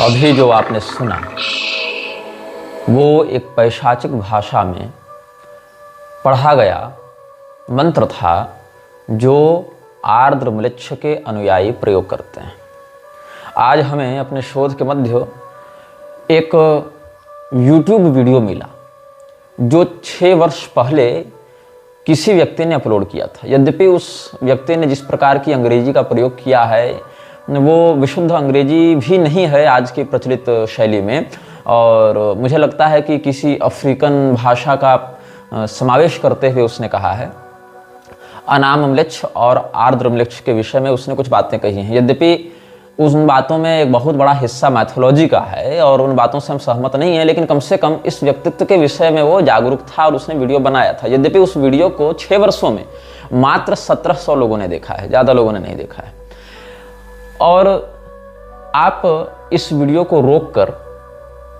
अभी जो आपने सुना वो एक पैशाचिक भाषा में पढ़ा गया मंत्र था जो आर्द्र म्लेच्छ के अनुयायी प्रयोग करते हैं। आज हमें अपने शोध के मध्य एक YouTube वीडियो मिला जो 6 वर्ष पहले किसी व्यक्ति ने अपलोड किया था। यद्यपि उस व्यक्ति ने जिस प्रकार की अंग्रेजी का प्रयोग किया है वो विशुद्ध अंग्रेजी भी नहीं है आज की प्रचलित शैली में, और मुझे लगता है कि किसी अफ्रीकन भाषा का समावेश करते हुए उसने कहा है। अनाम म्लेच्छ और आर्द्र म्लेच्छ के विषय में उसने कुछ बातें कही हैं। यद्यपि उन बातों में एक बहुत बड़ा हिस्सा मैथोलॉजी का है और उन बातों से हम सहमत नहीं हैं, लेकिन कम से कम इस व्यक्तित्व के विषय में वो जागरूक था और उसने वीडियो बनाया था। यद्यपि उस वीडियो को 6 वर्षों में मात्र 1700 लोगों ने देखा है, ज़्यादा लोगों ने नहीं देखा है। और आप इस वीडियो को रोककर,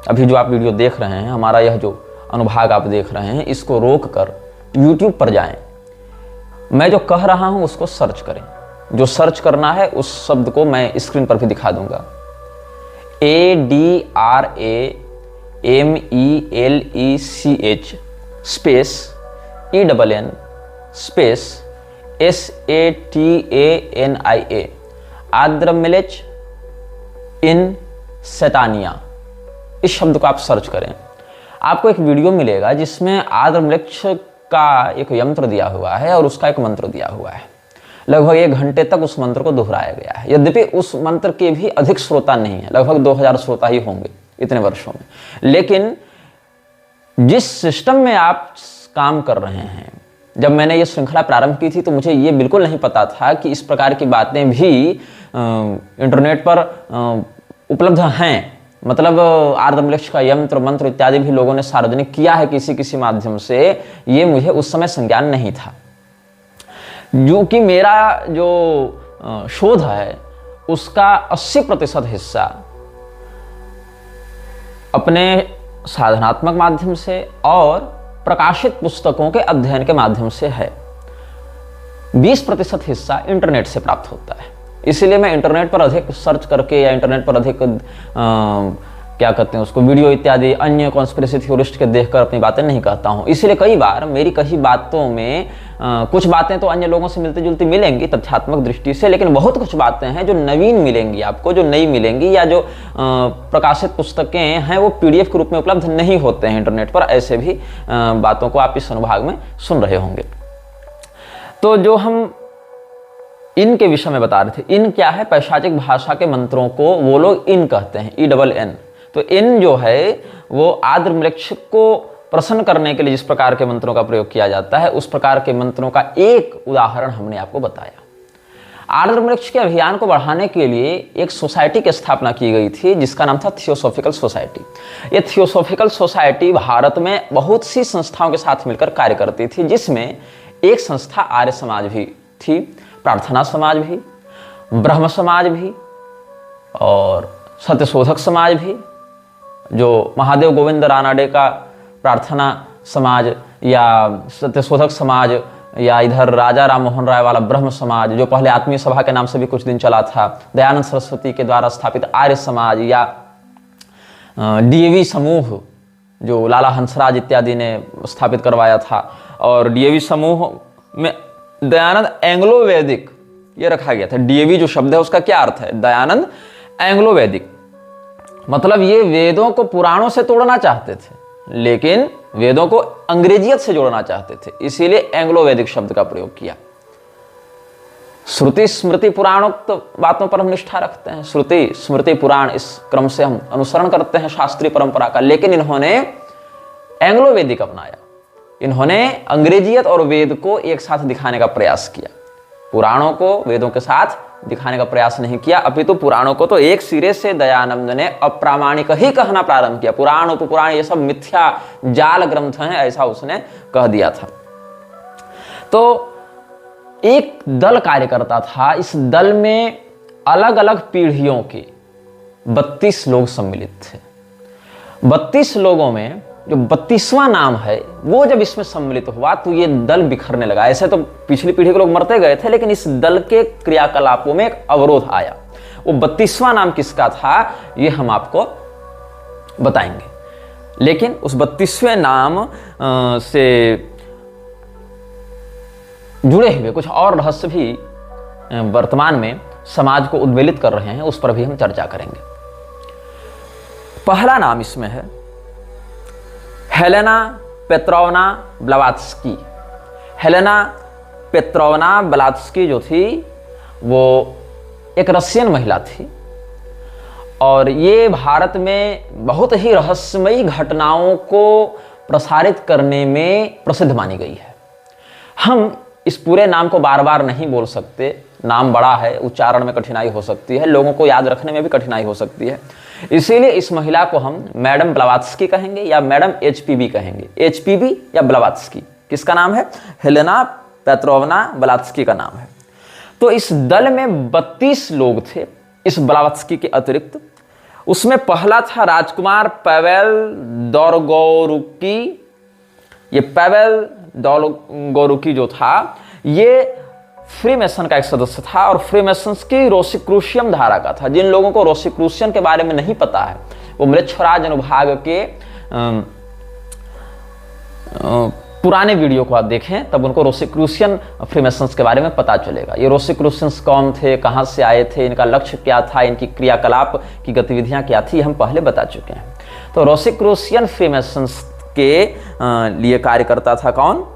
अभी जो आप वीडियो देख रहे हैं, हमारा यह जो अनुभाग आप देख रहे हैं, इसको रोककर YouTube पर जाएं। मैं जो कह रहा हूं उसको सर्च करें। जो सर्च करना है उस शब्द को मैं स्क्रीन पर भी दिखा दूंगा। ADRAMELECH space ENN space SATANIA आर्द्र म्लेच्छ इन सैतानिया, इस शब्द को आप सर्च करें। आपको एक वीडियो मिलेगा जिसमें आर्द्र म्लेच्छ का एक यंत्र दिया हुआ है और उसका एक मंत्र दिया हुआ है। लगभग 1 घंटे तक उस मंत्र को दोहराया गया है। यद्यपि उस मंत्र के भी अधिक श्रोता नहीं है, लगभग 2000 श्रोता ही होंगे इतने वर्षों में। लेकिन जिस सिस्टम में आप काम कर रहे हैं, जब मैंने ये श्रृंखला प्रारंभ की थी तो मुझे ये बिल्कुल नहीं पता था कि इस प्रकार की बातें भी इंटरनेट पर उपलब्ध हैं। मतलब आर्द्र म्लेच्छ का यंत्र मंत्र इत्यादि भी लोगों ने सार्वजनिक किया है किसी माध्यम से। ये मुझे उस समय संज्ञान नहीं था। जो कि मेरा जो शोध है उसका 80% हिस्सा अपने साधनात्मक माध्यम से और प्रकाशित पुस्तकों के अध्ययन के माध्यम से है। 20% हिस्सा इंटरनेट से प्राप्त होता है। इसीलिए मैं इंटरनेट पर अधिक सर्च करके या इंटरनेट पर अधिक क्या कहते हैं उसको, वीडियो इत्यादि अन्य कॉन्स्पिरेसी थ्योरिस्ट के देखकर अपनी बातें नहीं कहता हूं। इसीलिए कई बार मेरी कही बातों में कुछ बातें तो अन्य लोगों से मिलती जुलती मिलेंगी तथ्यात्मक दृष्टि से, लेकिन बहुत कुछ बातें हैं जो नवीन मिलेंगी आपको, जो नई मिलेंगी, या जो प्रकाशित पुस्तकें हैं वो PDF के रूप में उपलब्ध नहीं होते हैं इंटरनेट पर। ऐसे भी बातों को आप इस अनुभाग में सुन रहे होंगे। तो जो हम इन के विषय में बता रहे थे, इन क्या है? पैशाचिक भाषा के मंत्रों को वो लोग इन कहते हैं, ENN। तो इन जो है वो आर्द्र म्लेच्छ को प्रसन्न करने के लिए जिस प्रकार के मंत्रों का प्रयोग किया जाता है, उस प्रकार के मंत्रों का एक उदाहरण हमने आपको बताया। आर्द्र म्लेच्छ के अभियान को बढ़ाने के लिए एक सोसाइटी की स्थापना की गई थी जिसका नाम था थियोसॉफिकल सोसाइटी। ये थियोसॉफिकल सोसाइटी भारत में बहुत सी संस्थाओं के साथ मिलकर कार्य करती थी, जिसमें एक संस्था आर्य समाज भी थी, प्रार्थना समाज भी, ब्रह्म समाज भी और सत्यशोधक समाज भी। जो महादेव गोविंद रानाडे का प्रार्थना समाज या सत्यशोधक समाज, या इधर राजा राम मोहन राय वाला ब्रह्म समाज जो पहले आत्मीय सभा के नाम से भी कुछ दिन चला था, दयानंद सरस्वती के द्वारा स्थापित आर्य समाज, या DAV समूह जो लाला हंसराज इत्यादि ने स्थापित करवाया था। और DAV समूह में दयानंद एंग्लो वैदिक ये रखा गया था। DAV जो शब्द है उसका क्या अर्थ है? दयानंद एंग्लो वैदिक, मतलब ये वेदों को पुराणों से तोड़ना चाहते थे, लेकिन वेदों को अंग्रेजियत से जोड़ना चाहते थे, इसीलिए एंग्लो वैदिक शब्द का प्रयोग किया। श्रुति स्मृति पुराणोक्त बातों पर हम निष्ठा रखते हैं, श्रुति स्मृति पुराण, इस क्रम से हम अनुसरण करते हैं शास्त्रीय परंपरा का। लेकिन इन्होंने एंग्लो वैदिक अपनाया। इन्होंने अंग्रेजियत और वेद को एक साथ दिखाने का प्रयास किया। पुराणों को वेदों के साथ दिखाने का प्रयास नहीं किया, अपितु पुराणों को तो एक सिरे से दयानंद ने अप्रामाणिक ही कहना प्रारंभ किया। पुराण उपपुराण ये सब मिथ्या जाल ग्रंथ हैं, ऐसा उसने कह दिया था। तो एक दल कार्य करता था। इस दल में अलग अलग पीढ़ियों के 32 लोग सम्मिलित थे। 32 लोगों में जो 32वां नाम है वो जब इसमें सम्मिलित हुआ तो ये दल बिखरने लगा। ऐसे तो पिछली पीढ़ी के लोग मरते गए थे, लेकिन इस दल के क्रियाकलापों में एक अवरोध आया। वो 32वां नाम किसका था ये हम आपको बताएंगे। लेकिन उस 32वें नाम से जुड़े हुए कुछ और रहस्य भी वर्तमान में समाज को उद्वेलित कर रहे हैं, उस पर भी हम चर्चा करेंगे। पहला नाम इसमें है हेलेना पेट्रोवना ब्लावात्स्की। हेलेना पेट्रोवना ब्लावात्स्की जो थी वो एक रशियन महिला थी और ये भारत में बहुत ही रहस्यमयी घटनाओं को प्रसारित करने में प्रसिद्ध मानी गई है। हम इस पूरे नाम को बार बार नहीं बोल सकते, नाम बड़ा है, उच्चारण में कठिनाई हो सकती है, लोगों को याद रखने में भी कठिनाई हो सकती है। इसीलिए इस महिला को हम मैडम ब्लावात्स्की कहेंगे या मैडम एचपीबी कहेंगे। एचपीबी या ब्लावात्स्की किसका नाम है? हेलेना पेट्रोवना ब्लावात्स्की का नाम है। तो इस दल में 32 लोग थे इस ब्लावात्स्की के अतिरिक्त। उसमें पहला था राजकुमार पावेल दोरोगोरुकी। ये पावेल दोरोगोरुकी जो था ये फ्रीमेसन का एक सदस्य था और फ्रीमेसन्स की रोसिक्रूशियन धारा का था। जिन लोगों को रोसिक्रूशियन के बारे में नहीं पता है वो म्लेच्छराज अनुभाग के पुराने वीडियो को आप देखें, तब उनको रोसिक्रूशियन फ्रीमेसन्स के बारे में पता चलेगा। ये रोसिक्रूशियंस कौन थे, कहाँ से आए थे, इनका लक्ष्य क्या था, इनकी क्रियाकलाप की गतिविधियाँ क्या थी, हम पहले बता चुके हैं। तो रोसिक्रूशियन फ्रीमेसन्स के लिए कार्य करता था कौन?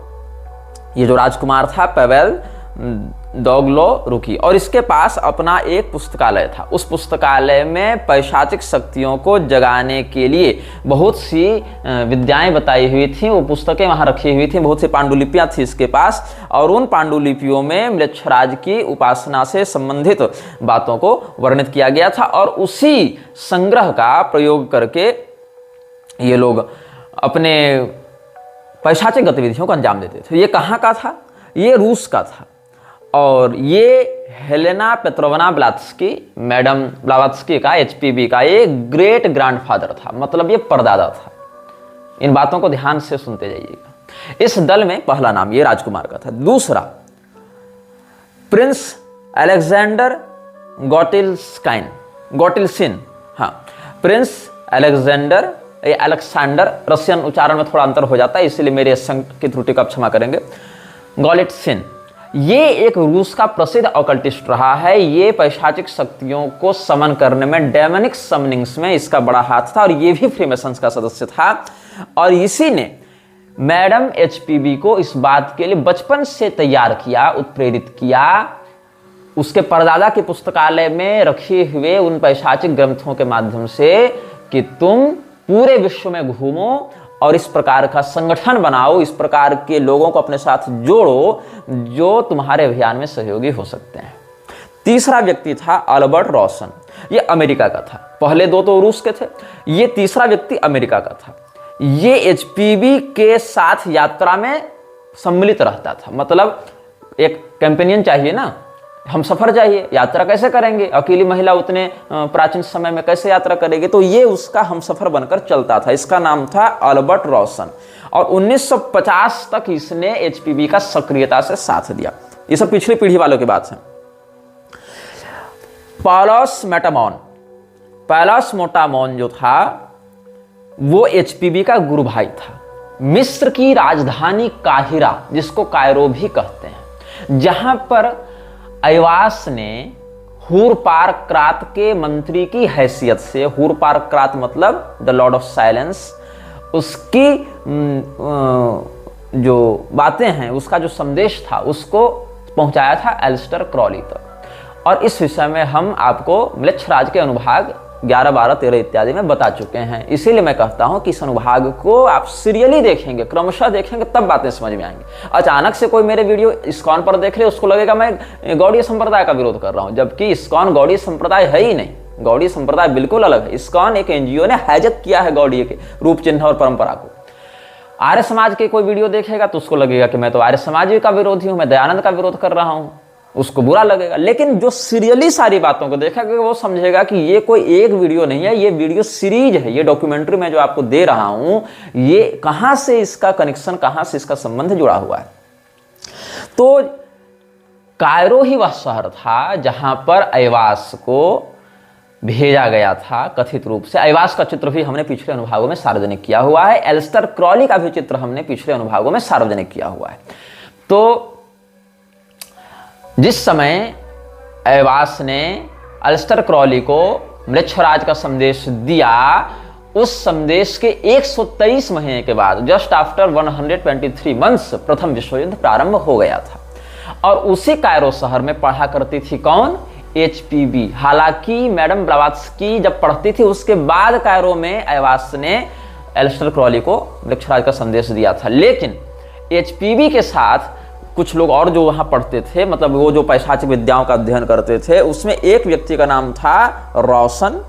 ये जो राजकुमार था पावेल दोरोगोरुकी, और इसके पास अपना एक पुस्तकालय था। उस पुस्तकालय में पैशाचिक शक्तियों को जगाने के लिए बहुत सी विद्याएं बताई हुई थी, वो पुस्तकें वहां रखी हुई थी, बहुत सी पांडुलिपियां थी इसके पास, और उन पांडुलिपियों में म्लेच्छराज की उपासना से संबंधित बातों को वर्णित किया गया था और उसी संग्रह का प्रयोग करके ये लोग अपने पैशाचिक गतिविधियों को अंजाम देते थे। ये कहाँ का था? ये रूस का था और ये हेलेना पेट्रोवना ब्लावात्स्की, मैडम ब्लावात्स्की का, एचपीबी का ये ग्रेट ग्रैंडफादर था, मतलब ये परदादा था। इन बातों को ध्यान से सुनते जाइएगा। इस दल में पहला नाम ये राजकुमार का था। दूसरा प्रिंस अलेक्जेंडर गोटिल्सिन। हाँ, प्रिंस अलेक्जेंडर रशियन उच्चारण में थोड़ा अंतर हो जाता है, इसलिए मेरे संकेत की त्रुटि का क्षमा करेंगे। गोलिट्सिन ये एक रूस का प्रसिद्ध ऑकल्टिस्ट रहा है। ये पैशाचिक शक्तियों को समन करने में, डेमोनिक समनिंग्स में इसका बड़ा हाथ था और ये भी फ्रीमेसन्स का सदस्य था। और इसी ने मैडम एचपीबी को इस बात के लिए बचपन से तैयार किया, उत्प्रेरित किया, उसके परदादा के पुस्तकालय में रखे हुए उन पैशाचिक ग्रंथों के माध्यम से कि तुम पूरे विश्व में घूमो और इस प्रकार का संगठन बनाओ, इस प्रकार के लोगों को अपने साथ जोड़ो जो तुम्हारे अभियान में सहयोगी हो सकते हैं। तीसरा व्यक्ति था अल्बर्ट रॉसन। ये अमेरिका का था। पहले दो तो रूस के थे, ये तीसरा व्यक्ति अमेरिका का था। ये एचपीबी के साथ यात्रा में सम्मिलित रहता था, मतलब एक कंपेनियन चाहिए ना, हम सफर चाहिए, यात्रा कैसे करेंगे, अकेली महिला उतने प्राचीन समय में कैसे यात्रा करेगी, तो ये उसका हम सफर बनकर चलता था। इसका नाम था अल्बर्ट रॉसन और 1950 तक इसने एचपीबी का सक्रियता से साथ दिया। ये सब पिछली पीढ़ी वालों की बात है। पालोस मोटामोन जो था वो एचपीबी का गुरु भाई था। मिस्र की राजधानी काहिरा, जिसको कायरो भी कहते हैं, जहां पर अयवास ने हुरपारक्रात के मंत्री की हैसियत से, हुरपारक्रात मतलब द लॉर्ड ऑफ साइलेंस, उसकी जो बातें हैं, उसका जो संदेश था उसको पहुंचाया था एलिस्टर क्रॉली तक। और इस विषय में हम आपको म्लेच्छराज के अनुभाग 11, 12, 13 इत्यादि में बता चुके हैं। इसीलिए मैं कहता हूं कि इस अनुभाग को आप सीरियली देखेंगे, क्रमशः देखेंगे, तब बातें समझ में आएंगी। अचानक से कोई मेरे वीडियो इस्कॉन पर देख ले, उसको लगेगा मैं गौड़ीय संप्रदाय का विरोध कर रहा हूं, जबकि इस्कॉन गौड़ीय संप्रदाय है ही नहीं। गौड़ीय संप्रदाय बिल्कुल अलग है। इस्कॉन एक एनजीओ ने हाईजैक किया है गौड़ीय के रूप, चिन्ह और परंपरा को। आर्य समाज के कोई वीडियो देखेगा तो उसको लगेगा कि मैं तो आर्य समाज का विरोधी हूं, मैं दयानंद का विरोध कर रहा हूं, उसको बुरा लगेगा। लेकिन जो सीरियली सारी बातों को देखेगा वो समझेगा कि ये कोई एक वीडियो नहीं है, ये वीडियो सीरीज है। ये डॉक्यूमेंट्री मैं जो आपको दे रहा हूं, ये कहां से इसका कनेक्शन, कहां से इसका संबंध जुड़ा हुआ है। तो कायरो ही वह शहर था जहां पर अयवास को भेजा गया था कथित रूप से। ऐवास का चित्र भी हमने पिछले अनुभागों में सार्वजनिक किया हुआ है। एलिस्टर क्रॉली का भी चित्र हमने पिछले अनुभागों में सार्वजनिक किया हुआ है। तो जिस समय ऐवास ने एलिस्टर क्रॉली को मृक्षराज का संदेश दिया, उस संदेश के 123 महीने के बाद, जस्ट आफ्टर 123 मंथ्स, प्रथम विश्व युद्ध प्रारंभ हो गया था। और उसी कायरो शहर में पढ़ा करती थी कौन? HPB। हालांकि मैडम ब्लावात्स्की जब पढ़ती थी उसके बाद कायरो में ऐवास ने एलिस्टर क्रॉली को मृक्षराज का संदेश दिया था। लेकिन HPB के साथ कुछ लोग और जो वहां पढ़ते थे, मतलब वो जो पैशाचिक विद्याओं का अध्ययन करते थे, उसमें एक व्यक्ति का नाम था रोशन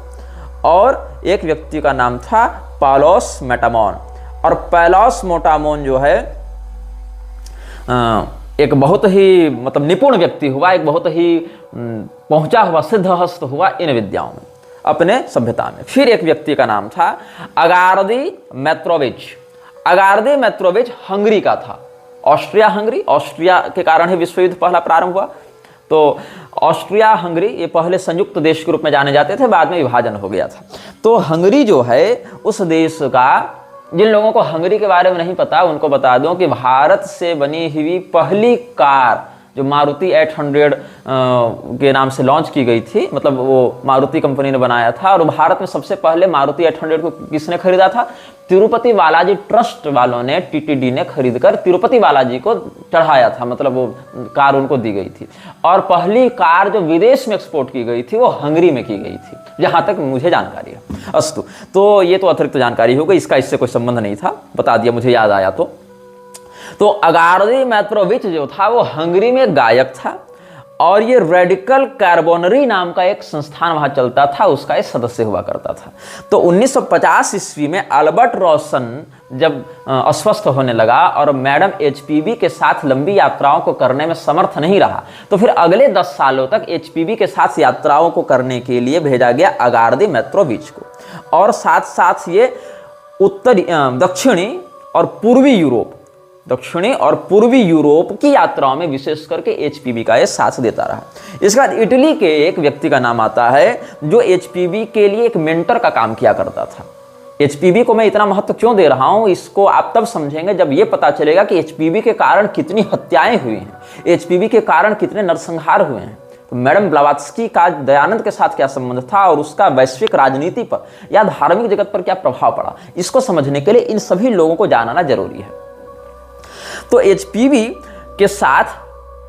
और एक व्यक्ति का नाम था पालोस मेटामोन। और पालोस मोटामोन जो है एक बहुत ही मतलब निपुण व्यक्ति हुआ, एक बहुत ही पहुंचा हुआ सिद्धहस्त हुआ इन विद्याओं में अपने सभ्यता में। फिर एक व्यक्ति का नाम था अगार्दी मेत्रोविच। अगार्दी मेत्रोविच हंगरी का था, ऑस्ट्रिया हंगरी, ऑस्ट्रिया के कारण ही विश्व युद्ध पहला प्रारंभ हुआ। तो ऑस्ट्रिया हंगरी ये पहले संयुक्त देश के रूप में जाने जाते थे, बाद में विभाजन हो गया था। तो हंगरी जो है उस देश का, जिन लोगों को हंगरी के बारे में नहीं पता उनको बता दूं कि भारत से बनी हुई पहली कार जो मारुति 800 के नाम से लॉन्च की गई थी, मतलब वो मारुति कंपनी ने बनाया था। और भारत में सबसे पहले मारुति 800 को किसने खरीदा था? तिरुपति बालाजी ट्रस्ट वालों ने, TTD ने खरीदकर तिरुपति बालाजी को चढ़ाया था, मतलब वो कार उनको दी गई थी। और पहली कार जो विदेश में एक्सपोर्ट की गई थी वो हंगरी में की गई थी, जहां तक मुझे जानकारी है। अस्तु, तो ये तो अतिरिक्त जानकारी हो गई, इसका इससे कोई संबंध नहीं था, बता दिया, मुझे याद आया। तो अगार्दी मेत्रोविच जो था वो हंगरी में गायक था और ये रेडिकल कार्बोनरी नाम का एक संस्थान वहां चलता था, उसका एक सदस्य हुआ करता था। तो 1950 ईस्वी में अल्बर्ट रोशन जब अस्वस्थ होने लगा और मैडम HPB के साथ लंबी यात्राओं को करने में समर्थ नहीं रहा, तो फिर अगले 10 सालों तक HPB के साथ यात्राओं को करने के लिए भेजा गया अगार्दी मेत्रोविच को। और साथ साथ ये दक्षिणी और पूर्वी यूरोप की यात्राओं में विशेष करके HPB का ये साथ देता रहा। इसके बाद इटली के एक व्यक्ति का नाम आता है जो HPB के लिए एक मेंटर का काम किया करता था। HPB को मैं इतना महत्व क्यों दे रहा हूं, इसको आप तब समझेंगे जब ये पता चलेगा कि HPB के कारण कितनी हत्याएं हुई हैं, HPB के कारण कितने नरसंहार हुए हैं। तो मैडम ब्लावात्स्की का दयानंद के साथ क्या संबंध था और उसका वैश्विक राजनीति पर या धार्मिक जगत पर क्या प्रभाव पड़ा, इसको समझने के लिए इन सभी लोगों को जानना जरूरी है। तो HPB के साथ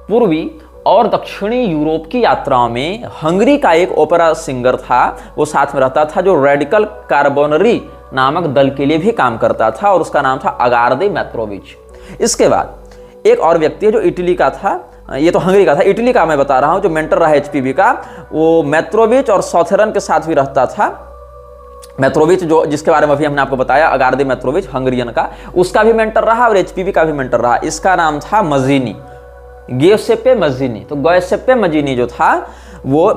पूर्वी और दक्षिणी यूरोप की यात्राओं में हंगरी का एक ओपेरा सिंगर था, वो साथ में रहता था, जो रेडिकल कार्बोनरी नामक दल के लिए भी काम करता था और उसका नाम था अगार्दी मेत्रोविच। इसके बाद एक और व्यक्ति है जो इटली का था, ये तो हंगरी का था, इटली का मैं बता रहा हूं, जो मेंटर रहा HPB का, वो मेत्रोविच और सॉथेरन के साथ भी रहता था। मेत्रोविच जो जिसके बारे में अभी हमने आपको बताया, अगार्दी मेत्रोविच हंगरियन का, उसका भी मेंटर रहा और HPB का भी मेंटर रहा। इसका नाम था मजीनी, ग्युसेप्पे मजीनी। तो ग्युसेप्पे मजीनी जो था वो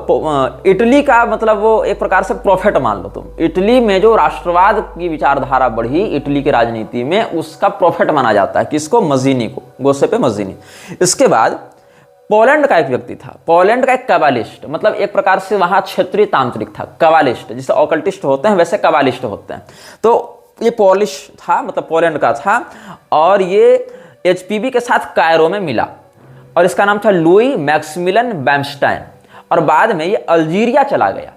इटली का, मतलब वो एक प्रकार से प्रोफेट मान लो तुम। इटली में जो राष्ट्रवाद की विचारधारा बढ़ी इटली की राजनीति में, उसका प्रोफेट माना जाता है। किसको? मजीनी को, ग्युसेप्पे मजीनी। इसके बाद पोलैंड का एक व्यक्ति था, पोलैंड का एक कबालिस्ट, मतलब एक प्रकार से वहां क्षेत्रीय तांत्रिक था, कबालिस्ट, जिसे ऑकल्टिस्ट होते हैं वैसे कबालिस्ट होते हैं। तो ये पोलिश था, मतलब पोलैंड का था, और ये HPB के साथ कायरो में मिला और इसका नाम था लुई मैक्सिमिलियन बैम्स्टाइन। और बाद में ये अल्जीरिया चला गया।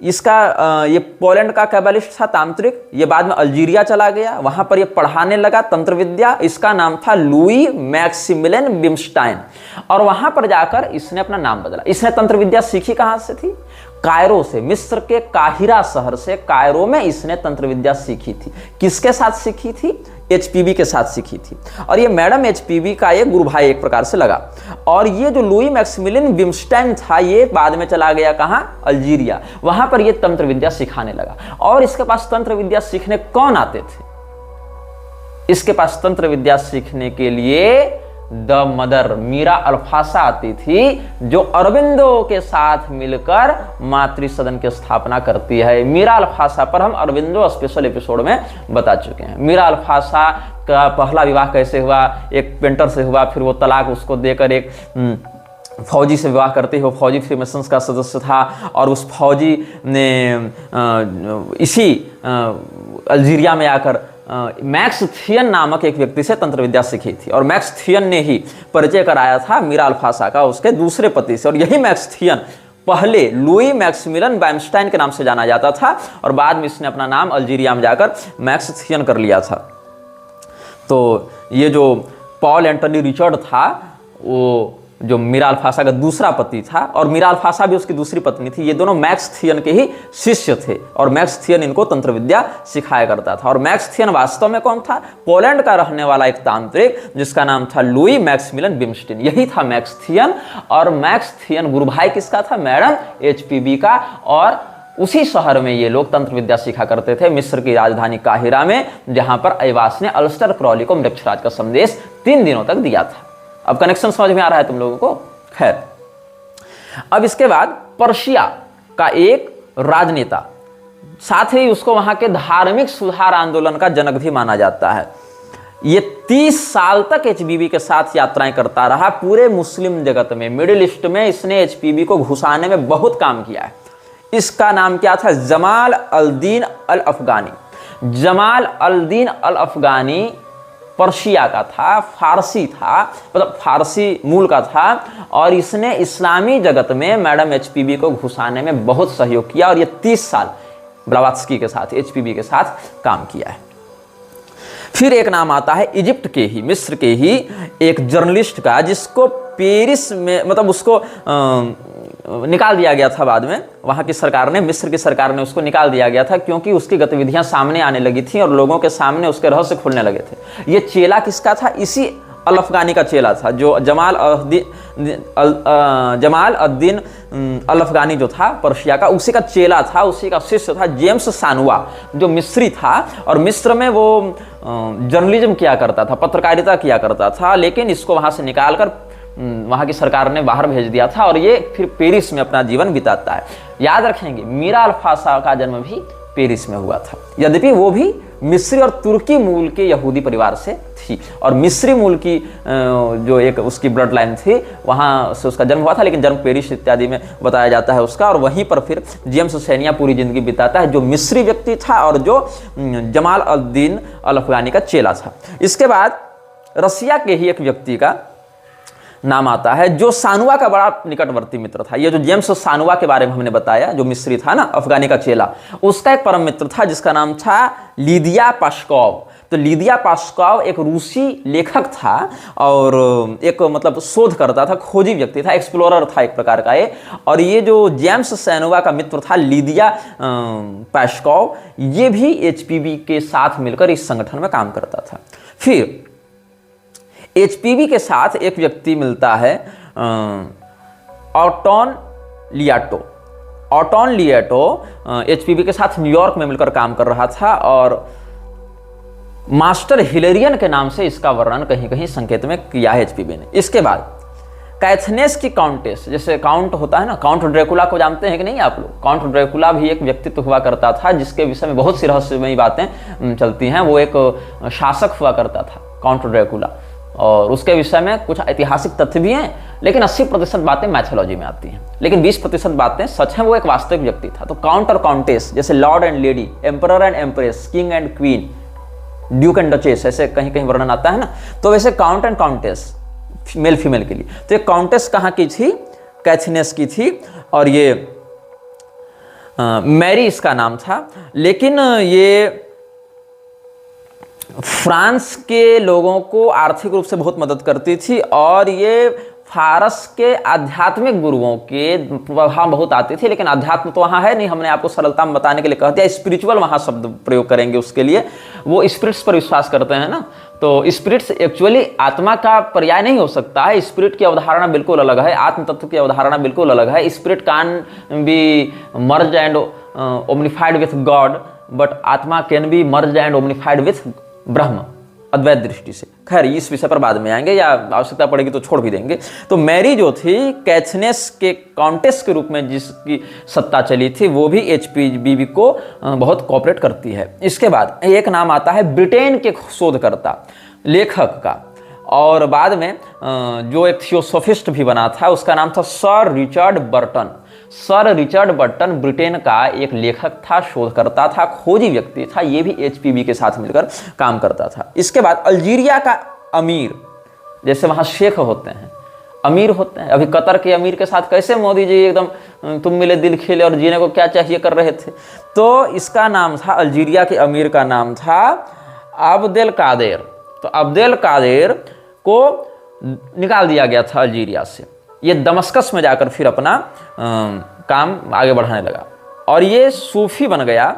इसका ये पोलैंड का कैबलिस्ट था, तांत्रिक, ये बाद में अल्जीरिया चला गया, वहां पर ये पढ़ाने लगा तंत्र विद्या। इसका नाम था लुई मैक्सिमिलियन बिम्स्टाइन और वहां पर जाकर इसने अपना नाम बदला। इसने तंत्र विद्या सीखी कहां से थी? कायरो से, मिस्र के काहिरा शहर से, कायरो में इसने तंत्र विद्या सीखी थी। किसके साथ सीखी थी? HPB के साथ सीखी थी। और ये मैडम HPB का ये गुरु भाई एक प्रकार से लगा। और ये जो लुई मैक्सिमिलियन बिम्स्टाइन था, ये बाद में चला गया कहां? अल्जीरिया। वहां पर ये तंत्र विद्या सिखाने लगा। और इसके पास तंत्र विद्या सीखने कौन आते थे? इसके पास तंत्र विद्या सीखने के लिए द मदर मीरा अल्फासा आती थी, जो अरविंदो के साथ मिलकर मातृ सदन की स्थापना करती है। मीरा अल्फासा पर हम अरविंदो स्पेशल एपिसोड में बता चुके हैं। मीरा अल्फासा का पहला विवाह कैसे हुआ? एक पेंटर से हुआ, फिर वो तलाक उसको देकर एक फौजी से विवाह करते ही वो फौजी फ्रीमेसन्स का सदस्य था, और उस फौजी ने इसी अल्जीरिया में आकर मैक्स थियन नामक एक व्यक्ति से तंत्र विद्या सीखी थी, और मैक्स थियन ने ही परिचय कराया था मीरा अल्फासा का उसके दूसरे पति से। और यही मैक्स थियन पहले लुई मैक्सिमिलियन वाइन्स्टाइन के नाम से जाना जाता था, और बाद में इसने अपना नाम अल्जीरिया में जाकर मैक्स थियन कर लिया था। तो ये जो पॉल एंटनी रिचर्ड था, वो जो मीरा अल्फासा का दूसरा पति था, और मीरा अल्फासा भी उसकी दूसरी पत्नी थी, ये दोनों मैक्स थियन के ही शिष्य थे, और मैक्स थियन इनको तंत्र विद्या सिखाया करता था। और मैक्स थियन वास्तव में कौन था? पोलैंड का रहने वाला एक तांत्रिक जिसका नाम था लुई मैक्सिमिलियन विम्स्टीन, यही था मैक्स थियन। और मैक्स थियन गुरु भाई किसका था? मैडम HPB का। और उसी शहर में ये लोग तंत्र विद्या सीखा करते थे, मिस्र की राजधानी काहिरा में, जहां पर ऐवास ने अल्स्टर क्रॉली को मृक्षराज का संदेश 3 दिनों तक दिया था। अब कनेक्शन समझ में आ रहा है तुम लोगों को? खैर, अब इसके बाद पर्शिया का एक राजनेता, साथ ही उसको वहां के धार्मिक सुधार आंदोलन का जनक भी माना जाता है। ये 30 साल तक HPB के साथ यात्राएं करता रहा पूरे मुस्लिम जगत में। मिडिल ईस्ट में इसने HPB को घुसाने में बहुत काम किया है। इसका नाम क्या था? Jamal al-Din al-Afghani. Jamal al-Din al-Afghani Persia का था, फारसी था, मतलब फारसी मूल का था, और इसने इस्लामी जगत में मैडम HPB को घुसाने में बहुत सहयोग किया, और ये 30 साल ब्लावात्स्की के साथ, HPB के साथ काम किया है। फिर एक नाम आता है इजिप्ट के ही, मिस्र के ही एक जर्नलिस्ट का, जिसको पेरिस में, मतलब उसको निकाल दिया गया था बाद में, वहाँ की सरकार ने, मिस्र की सरकार ने उसको निकाल दिया गया था, क्योंकि उसकी गतिविधियां सामने आने लगी थी और लोगों के सामने उसके रहस्य खुलने लगे थे। ये चेला किसका था? इसी अल-अफगानी का चेला था, जो जमाल अद-दीन अल-अफगानी जो था पर्शिया का, उसी का चेला था, उसी का शिष्य था जेम्स सानुआ, जो मिस्री था। और मिस्र में वो जर्नलिज्म किया करता था, पत्रकारिता किया करता था, लेकिन इसको वहाँ से निकालकर वहाँ की सरकार ने बाहर भेज दिया था, और ये फिर पेरिस में अपना जीवन बिताता है। याद रखेंगे, मीरा अल्फासा का जन्म भी पेरिस में हुआ था, यद्यपि वो भी मिस्री और तुर्की मूल के यहूदी परिवार से थी, और मिस्री मूल की जो एक उसकी ब्लड लाइन थी, वहाँ से उसका जन्म हुआ था, लेकिन जन्म पेरिस इत्यादि में बताया जाता है उसका। और वहीं पर फिर जेम्स सैनिया पूरी जिंदगी बिताता है, जो मिस्री व्यक्ति था और जो जमाल अल-दीन अल-अफगानी का चेला था। इसके बाद रसिया के ही एक व्यक्ति का नाम आता है, जो सानुआ का बड़ा निकटवर्ती मित्र था। ये जो जेम्स सानुआ के बारे में हमने बताया, जो मिस्री था ना, अफगानी का चेला, उसका एक परम मित्र था जिसका नाम था लिदिया पास्कोव। तो लिदिया पास्कोव एक रूसी लेखक था, और एक मतलब शोध करता था, खोजी व्यक्ति था, एक्सप्लोरर था एक प्रकार का ये। और ये जो जेम्स सानुआ का मित्र था लिदिया पास्कोव, ये भी HPB के साथ मिलकर इस संगठन में काम करता था। फिर HPB के साथ एक व्यक्ति मिलता है, ऑटोन लियाटो। ऑटोन लियाटो HPB के साथ न्यूयॉर्क में मिलकर काम कर रहा था, और मास्टर हिलेरियन के नाम से इसका वर्णन कहीं कहीं संकेत में किया है HPB ने। इसके बाद कैथनेस की काउंटेस, जैसे काउंट होता है ना, काउंट ड्रैकुला को जानते हैं कि नहीं आप लोग? काउंट ड्रैकुला भी एक व्यक्तित्व हुआ करता था, जिसके विषय में बहुत सी रहस्यमयी बातें चलती हैं। वो एक शासक हुआ करता था काउंट ड्रैकुला, और उसके विषय में कुछ ऐतिहासिक तथ्य भी हैं, लेकिन 80% बातें मैथोलॉजी में आती हैं, लेकिन 20% बातें सच हैं। वो एक वास्तविक व्यक्ति था। तो काउंट और काउंटेस, जैसे Lord and lady, emperor and empress, king and queen, Duke and duchess, ऐसे कहीं कहीं वर्णन आता है ना। तो वैसे count and countess male female के लिए, तो ये काउंटेस कहाँ की थी? कैथनेस की थी, और ये मैरी इसका नाम था। लेकिन ये फ्रांस के लोगों को आर्थिक रूप से बहुत मदद करती थी, और ये फारस के आध्यात्मिक गुरुओं के प्रभाव बहुत आती थी। लेकिन अध्यात्म तो वहाँ है नहीं, हमने आपको सरलता में बताने के लिए कह दिया, स्पिरिचुअल वहाँ शब्द प्रयोग करेंगे उसके लिए। वो स्पिरिट्स पर विश्वास करते हैं ना, तो स्पिरिट्स एक्चुअली आत्मा का पर्याय नहीं हो सकता है। स्पिरिट की अवधारणा बिल्कुल अलग है, आत्म तत्व की अवधारणा बिल्कुल अलग है। Spirit can be merge and omnified with God, but atma can be merge and omnified with Brahm, अद्वैत दृष्टि से। खैर, इस विषय पर बाद में आएंगे, या आवश्यकता पड़ेगी तो छोड़ भी देंगे। तो मैरी जो थी, कैथनेस के काउंटेस के रूप में जिसकी सत्ता चली थी, वो भी HPB को बहुत कोऑपरेट करती है। इसके बाद एक नाम आता है ब्रिटेन के शोधकर्ता लेखक का, और बाद में जो एक थियोसोफिस्ट भी बना था उसका नाम था sir Richard Burton. Sir Richard Burton Britain का एक लेखक था, शोधकर्ता था, खोजी व्यक्ति था। ये भी एचपीवी के साथ मिलकर काम करता था। इसके बाद अल्जीरिया का अमीर, जैसे वहाँ शेख होते हैं, अमीर होते हैं, अभी कतर के अमीर के साथ कैसे मोदी जी एकदम तुम मिले दिल खिले और जीने को क्या चाहिए कर रहे थे। तो इसका नाम था, अल्जीरिया के अमीर का नाम था अब्देल कादेर। तो अब्देल कादेर को निकाल दिया गया था अल्जीरिया से। ये दमस्कस में जाकर फिर अपना काम आगे बढ़ाने लगा और ये सूफी बन गया,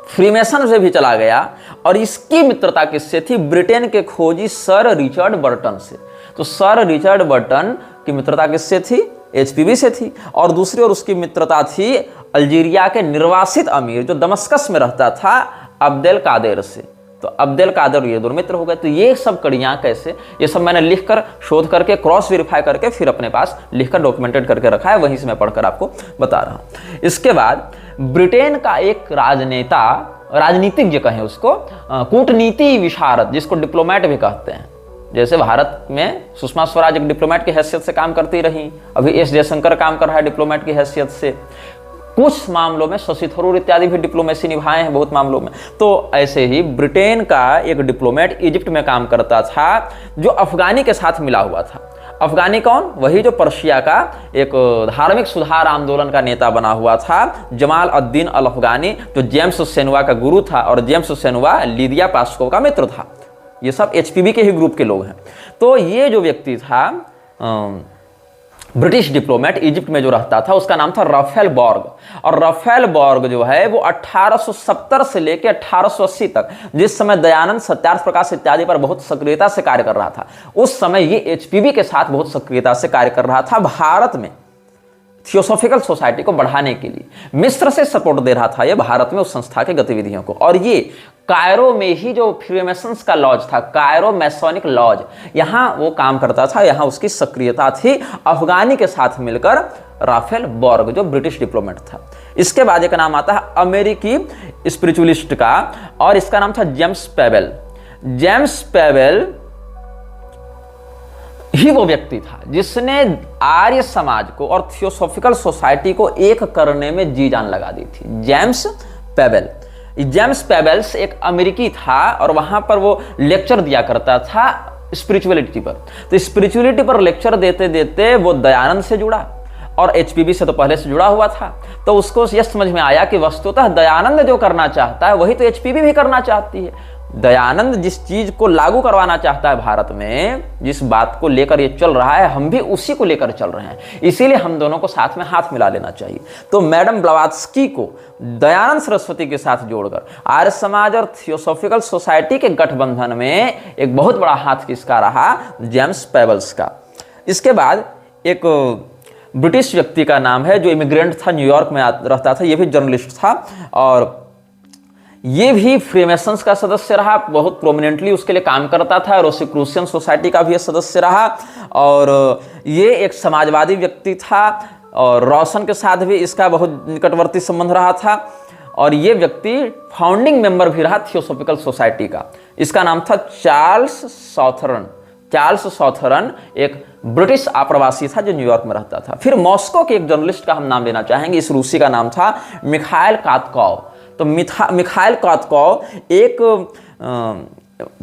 फ्रीमेसन से भी चला गया। और इसकी मित्रता किससे थी? ब्रिटेन के खोजी सर रिचर्ड बर्टन से। तो सर रिचर्ड बर्टन की मित्रता किससे थी? एचपीवी से थी। और दूसरी ओर उसकी मित्रता थी अल्जीरिया के निर्वासित अमीर जो दमस्कस में रहता था, अब्देल कादेर से। तो अब्देल कादर ये दोनों मित्र हो गए। तो ये सब कड़ियाँ कैसे, ये सब मैंने लिखकर, शोध करके, क्रॉस वेरीफाई करके फिर अपने पास लिखकर डॉक्यूमेंटेड करके रखा है, वहीं से मैं पढ़कर आपको बता रहा हूँ। इसके बाद ब्रिटेन का एक राजनेता, राजनीतिज्ञ कहें उसको, कूटनीति विशारद, जिसको डिप्लोमेट भी कहते हैं, जैसे भारत में सुषमा स्वराज एक डिप्लोमेट की हैसियत से काम करती रही, अभी एस जयशंकर काम कर रहा है डिप्लोमेट की हैसियत से, कुछ मामलों में शशि थरूर इत्यादि भी डिप्लोमेसी निभाए हैं बहुत मामलों में। तो ऐसे ही ब्रिटेन का एक डिप्लोमेट इजिप्ट में काम करता था जो अफगानी के साथ मिला हुआ था। अफगानी कौन? वही जो पर्शिया का एक धार्मिक सुधार आंदोलन का नेता बना हुआ था, जमाल अद्दीन अल अफगानी, जो जेम्स सेनुआ का गुरु था और जेम्स सेनुआ लिदिया पास्को का मित्र था। ये सब एचपीवी के ही ग्रुप के लोग हैं। तो ये जो व्यक्ति था ब्रिटिश डिप्लोमेट इजिप्ट में जो रहता था, उसका नाम था राफेल बॉर्ग। और राफेल बॉर्ग जो है वो 1870 से लेकर 1880 तक, जिस समय दयानंद, सत्यार्थ प्रकाश इत्यादि पर बहुत सक्रियता से कार्य कर रहा था, उस समय ये एचपीवी के साथ बहुत सक्रियता से कार्य कर रहा था। भारत में थियोसॉफिकल सोसाइटी को बढ़ाने के लिए मिस्र से सपोर्ट दे रहा था ये भारत में उस संस्था के गतिविधियों को। और ये कायरो में ही जो फ्रीमेसन्स का लॉज था, कायरो मैसोनिक लॉज, यहां वो काम करता था, यहां उसकी सक्रियता थी अफगानी के साथ मिलकर। राफेल बॉर्ग जो ब्रिटिश डिप्लोमेट था। इसके बाद एक नाम आता है अमेरिकी स्पिरिचुअलिस्ट का, और इसका नाम था जेम्स पेबल। जेम्स पेबल ही वो व्यक्ति था जिसने आर्य समाज को और थियोसॉफिकल सोसाइटी को एक करने में जी जान लगा दी थी। James payable. जेम्स पेबल्स एक अमेरिकी था और वहां पर वो लेक्चर दिया करता था स्पिरिचुअलिटी पर। तो स्पिरिचुअलिटी पर लेक्चर देते देते वो दयानंद से जुड़ा और एचपीवी से तो पहले से जुड़ा हुआ था। तो उसको यह समझ में आया कि वस्तुतः दयानंद जो करना चाहता है वही तो एचपीवी भी करना चाहती है। दयानंद जिस चीज को लागू करवाना चाहता है भारत में, जिस बात को लेकर ये चल रहा है, हम भी उसी को लेकर चल रहे हैं। इसीलिए हम दोनों को साथ में हाथ मिला लेना चाहिए। तो मैडम ब्लावात्स्की को दयानंद सरस्वती के साथ जोड़कर आर्य समाज और थियोसॉफिकल सोसाइटी के गठबंधन में एक बहुत बड़ा हाथ किसका रहा? जेम्स पेबल्स का। इसके बाद एक ब्रिटिश व्यक्ति का नाम है जो इमिग्रेंट था, न्यूयॉर्क में रहता था, ये भी जर्नलिस्ट था और ये भी फ्रीमेसन्स का सदस्य रहा, बहुत प्रोमिनेंटली उसके लिए काम करता था। रोसिक्रूसियन सोसाइटी का भी सदस्य रहा और ये एक समाजवादी व्यक्ति था और रोशन के साथ भी इसका बहुत निकटवर्ती संबंध रहा था। और ये व्यक्ति फाउंडिंग मेंबर भी रहा थियोसॉफिकल सोसाइटी का। इसका नाम था चार्ल्स सॉथरन। चार्ल्स सॉथरन एक ब्रिटिश आप्रवासी था जो न्यूयॉर्क में रहता था। फिर मॉस्को के एक जर्नलिस्ट का हम नाम लेना चाहेंगे। इस रूसी का नाम था मिखाइल कातकोव। तो मिखाइल कातकोव एक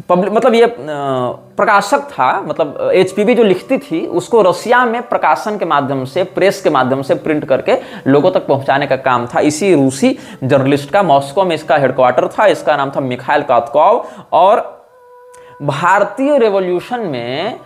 मतलब ये प्रकाशक था, मतलब एचपीवी जो लिखती थी उसको रसिया में प्रकाशन के माध्यम से, प्रेस के माध्यम से प्रिंट करके लोगों तक पहुंचाने का काम था इसी रूसी जर्नलिस्ट का। मॉस्को में इसका हेडक्वार्टर था। इसका नाम था मिखाइल कातकोव। और भारतीय रेवोल्यूशन में,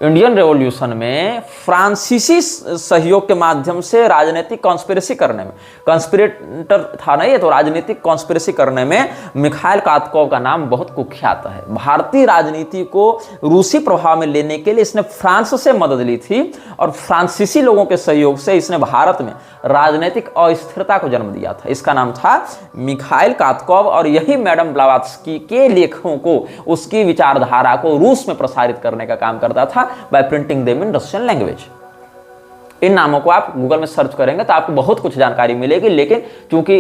इंडियन रेवोल्यूशन में फ्रांसीसी सहयोग के माध्यम से राजनीतिक कॉन्स्पिरेसी करने में, कॉन्स्पिरेटर था नहीं, तो राजनीतिक कॉन्स्पिरेसी करने में मिखाइल कातकोव का नाम बहुत कुख्यात है। भारतीय राजनीति को रूसी प्रभाव में लेने के लिए इसने फ्रांस से मदद ली थी और फ्रांसीसी लोगों के सहयोग से इसने भारत में राजनीतिक अस्थिरता को जन्म दिया था। इसका नाम था मिखाइल कातकोव और यही मैडम ब्लावात्स्की के लेखों को, उसकी विचारधारा को रूस में प्रसारित करने का काम करता था by printing them in Russian language। इन नामों को आप गूगल में सर्च करेंगे तो आपको बहुत कुछ जानकारी मिलेगी, लेकिन चूंकि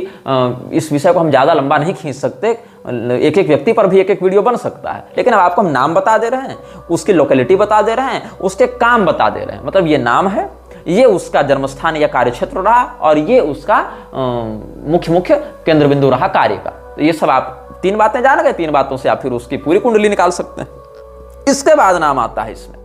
इस विषय को हम ज़्यादा लंबा नहीं खींच सकते, एक एक व्यक्ति पर भी एक एक वीडियो बन सकता है, लेकिन अब आपको हम नाम बता दे रहे हैं, उसकी लोकेलिटी बता दे रहे हैं, उसके काम बता दे रहे हैं। मतलब ये नाम है, ये उसका जन्मस्थान या कार्यक्षेत्र रहा, और ये उसका मुख्य केंद्र बिंदु रहा कार्य का। तो ये सब आप 3 बातें जान गए, 3 बातों से आप फिर उसकी पूरी कुंडली निकाल सकते हैं। इसके बाद नाम आता है इसमें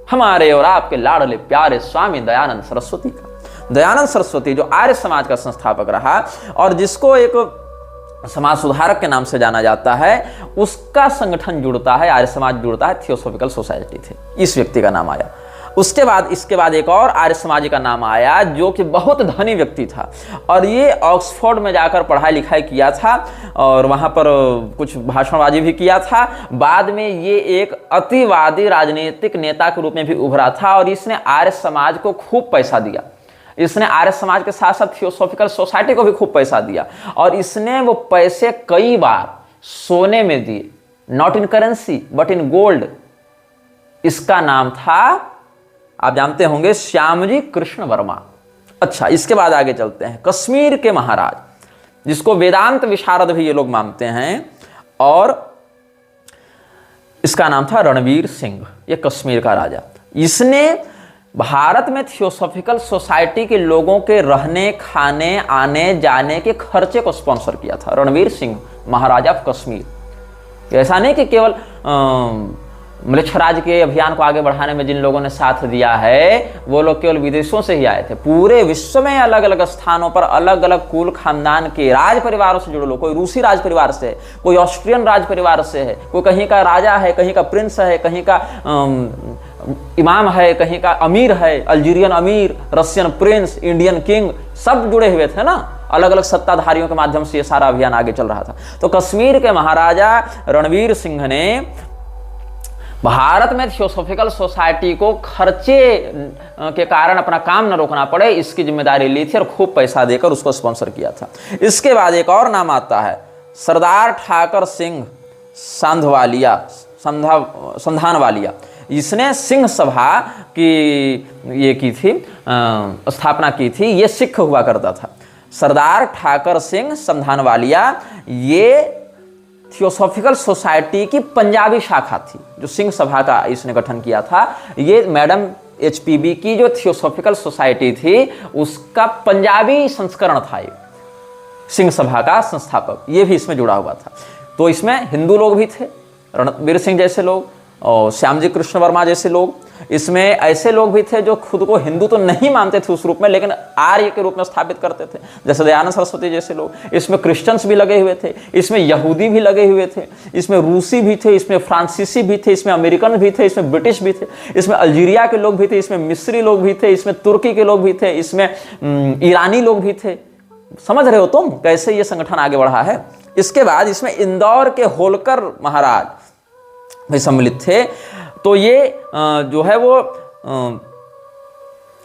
हमारे और आपके लाडले प्यारे स्वामी दयानंद सरस्वती का। दयानंद सरस्वती जो आर्य समाज का संस्थापक रहा और जिसको एक समाज सुधारक के नाम से जाना जाता है, उसका संगठन जुड़ता है, आर्य समाज जुड़ता है, थियोसॉफिकल सोसाइटी थे, इस व्यक्ति का नाम आया। इसके बाद एक और आर्य समाजी का नाम आया जो कि बहुत धनी व्यक्ति था, और ये ऑक्सफोर्ड में जाकर पढ़ाई लिखाई किया था और वहाँ पर कुछ भाषणबाजी भी किया था। बाद में ये एक अतिवादी राजनीतिक नेता के रूप में भी उभरा था, और इसने आर्य समाज को खूब पैसा दिया। इसने आर्य समाज के साथ साथ थियोसॉफिकल सोसाइटी को भी खूब पैसा दिया, और इसने वो पैसे कई बार सोने में दिए, not in currency but in gold. इसका नाम था, आप जानते होंगे, श्यामजी कृष्ण वर्मा। अच्छा, इसके बाद आगे चलते हैं। कश्मीर के महाराज, जिसको वेदांत विशारद भी ये लोग मानते हैं, और इसका नाम था रणवीर सिंह, ये कश्मीर का राजा। इसने भारत में थियोसॉफिकल सोसाइटी के लोगों के रहने, खाने, आने जाने के खर्चे को स्पॉन्सर किया था। रणवीर सिंह महाराजा ऑफ कश्मीर। ऐसा नहीं कि केवल मृक्षराज के अभियान को आगे बढ़ाने में जिन लोगों ने साथ दिया है वो लोग केवल विदेशों से ही आए थे। पूरे विश्व में अलग अलग स्थानों पर अलग अलग कुल खानदान के राज परिवारों से जुड़े लोग, कोई रूसी राज परिवार से है, कोई ऑस्ट्रियन राज परिवार से है, कोई कहीं का राजा है, कहीं का प्रिंस है, कहीं का इमाम है, कहीं का अमीर है, अल्जीरियन अमीर, रशियन प्रिंस, इंडियन किंग, सब जुड़े हुए थे ना। अलग अलग सत्ताधारियों के माध्यम से ये सारा अभियान आगे चल रहा था। तो कश्मीर के महाराजा रणवीर सिंह ने भारत में थियोसॉफिकल सोसाइटी को खर्चे के कारण अपना काम न रोकना पड़े, इसकी जिम्मेदारी ली थी और खूब पैसा देकर उसको स्पॉन्सर किया था। इसके बाद एक और नाम आता है सरदार ठाकर सिंह संधानवालिया। इसने सिंह सभा की स्थापना की थी। ये सिख हुआ करता था। सरदार ठाकर सिंह संधानवालिया ये थियोसॉफिकल सोसाइटी की पंजाबी शाखा थी, जो सिंह सभा का इसने गठन किया था। ये मैडम HPB की जो थियोसॉफिकल सोसाइटी थी उसका पंजाबी संस्करण था। ये सिंह सभा का संस्थापक ये भी इसमें जुड़ा हुआ था। तो इसमें हिंदू लोग भी थे, रणवीर सिंह जैसे लोग और श्यामजी कृष्ण वर्मा जैसे लोग। इसमें ऐसे लोग भी थे जो खुद को हिंदू तो नहीं मानते थे उस रूप में, लेकिन आर्य के रूप में स्थापित करते थे, जैसे दयानंद सरस्वती जैसे लोग। इसमें क्रिश्चियंस भी लगे हुए थे, इसमें यहूदी भी लगे हुए थे, इसमें रूसी भी थे, इसमें फ्रांसीसी भी थे, इसमें अमेरिकन भी थे, इसमें ब्रिटिश भी थे, इसमें अल्जीरिया के लोग भी थे, इसमें मिस्री लोग भी थे, इसमें तुर्की के लोग भी थे, इसमें ईरानी लोग भी थे। समझ रहे हो तुम कैसे ये संगठन आगे बढ़ा है। इसके बाद इसमें इंदौर के होलकर महाराज भी सम्मिलित थे। तो ये जो है वो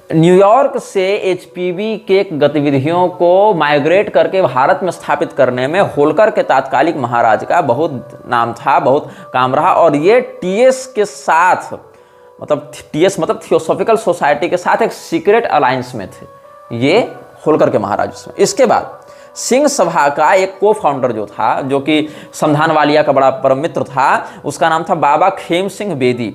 न्यूयॉर्क से HPB के गतिविधियों को माइग्रेट करके भारत में स्थापित करने में होलकर के तात्कालिक महाराज का बहुत नाम था, बहुत काम रहा। और ये TS के साथ, मतलब TS मतलब थियोसॉफिकल सोसाइटी के साथ एक सीक्रेट अलायंस में थे ये होलकर के महाराज। इसके बाद सिंह सभा का एक को फाउंडर जो था, जो कि संधानवालिया का बड़ा परम मित्र था, उसका नाम था बाबा खेम सिंह बेदी।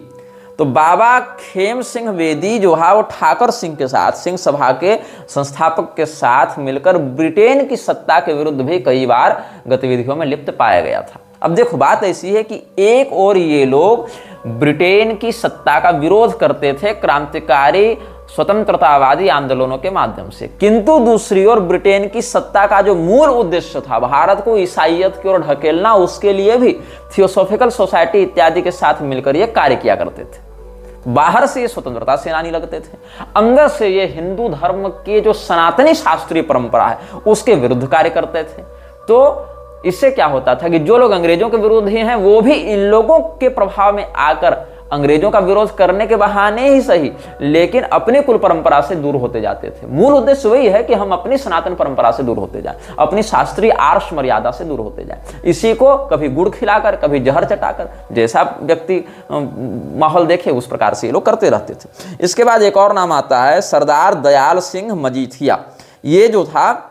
तो बाबा खेम सिंह बेदी जो है वो ठाकर सिंह के साथ, सिंह सभा के संस्थापक के साथ मिलकर ब्रिटेन की सत्ता के विरुद्ध भी कई बार गतिविधियों में लिप्त पाया गया था। अब देखो बात ऐसी है कि एक और ये लोग ब्रिटेन की सत्ता का विरोध करते थे क्रांतिकारी स्वतंत्रतावादी आंदोलनों के माध्यम से, किंतु दूसरी ओर ब्रिटेन की सत्ता का जो मूल उद्देश्य था भारत को ईसाईयत की ओर ढकेलना, उसके लिए भी थियोसॉफिकल सोसाइटी इत्यादि के साथ मिलकर ये कार्य किया करते थे। बाहर से ये स्वतंत्रता सेनानी लगते थे, अंदर से ये हिंदू धर्म के जो सनातनी शास्त्रीय परंपरा है उसके विरुद्ध कार्य करते थे। तो इससे क्या होता था कि जो लोग अंग्रेजों के विरुद्ध ही हैं वो भी इन लोगों के प्रभाव में आकर अंग्रेजों का विरोध करने के बहाने ही सही, लेकिन अपनी कुल परंपरा से दूर होते जाते थे। मूल उद्देश्य वही है कि हम अपनी सनातन परंपरा से दूर होते जाएं, अपनी शास्त्रीय आर्ष मर्यादा से दूर होते जाएं। इसी को कभी गुड़ खिलाकर, कभी जहर चटाकर, जैसा व्यक्ति माहौल देखे उस प्रकार से ये लोग करते रहते थे। इसके बाद एक और नाम आता है सरदार दयाल सिंह मजीठिया। ये जो था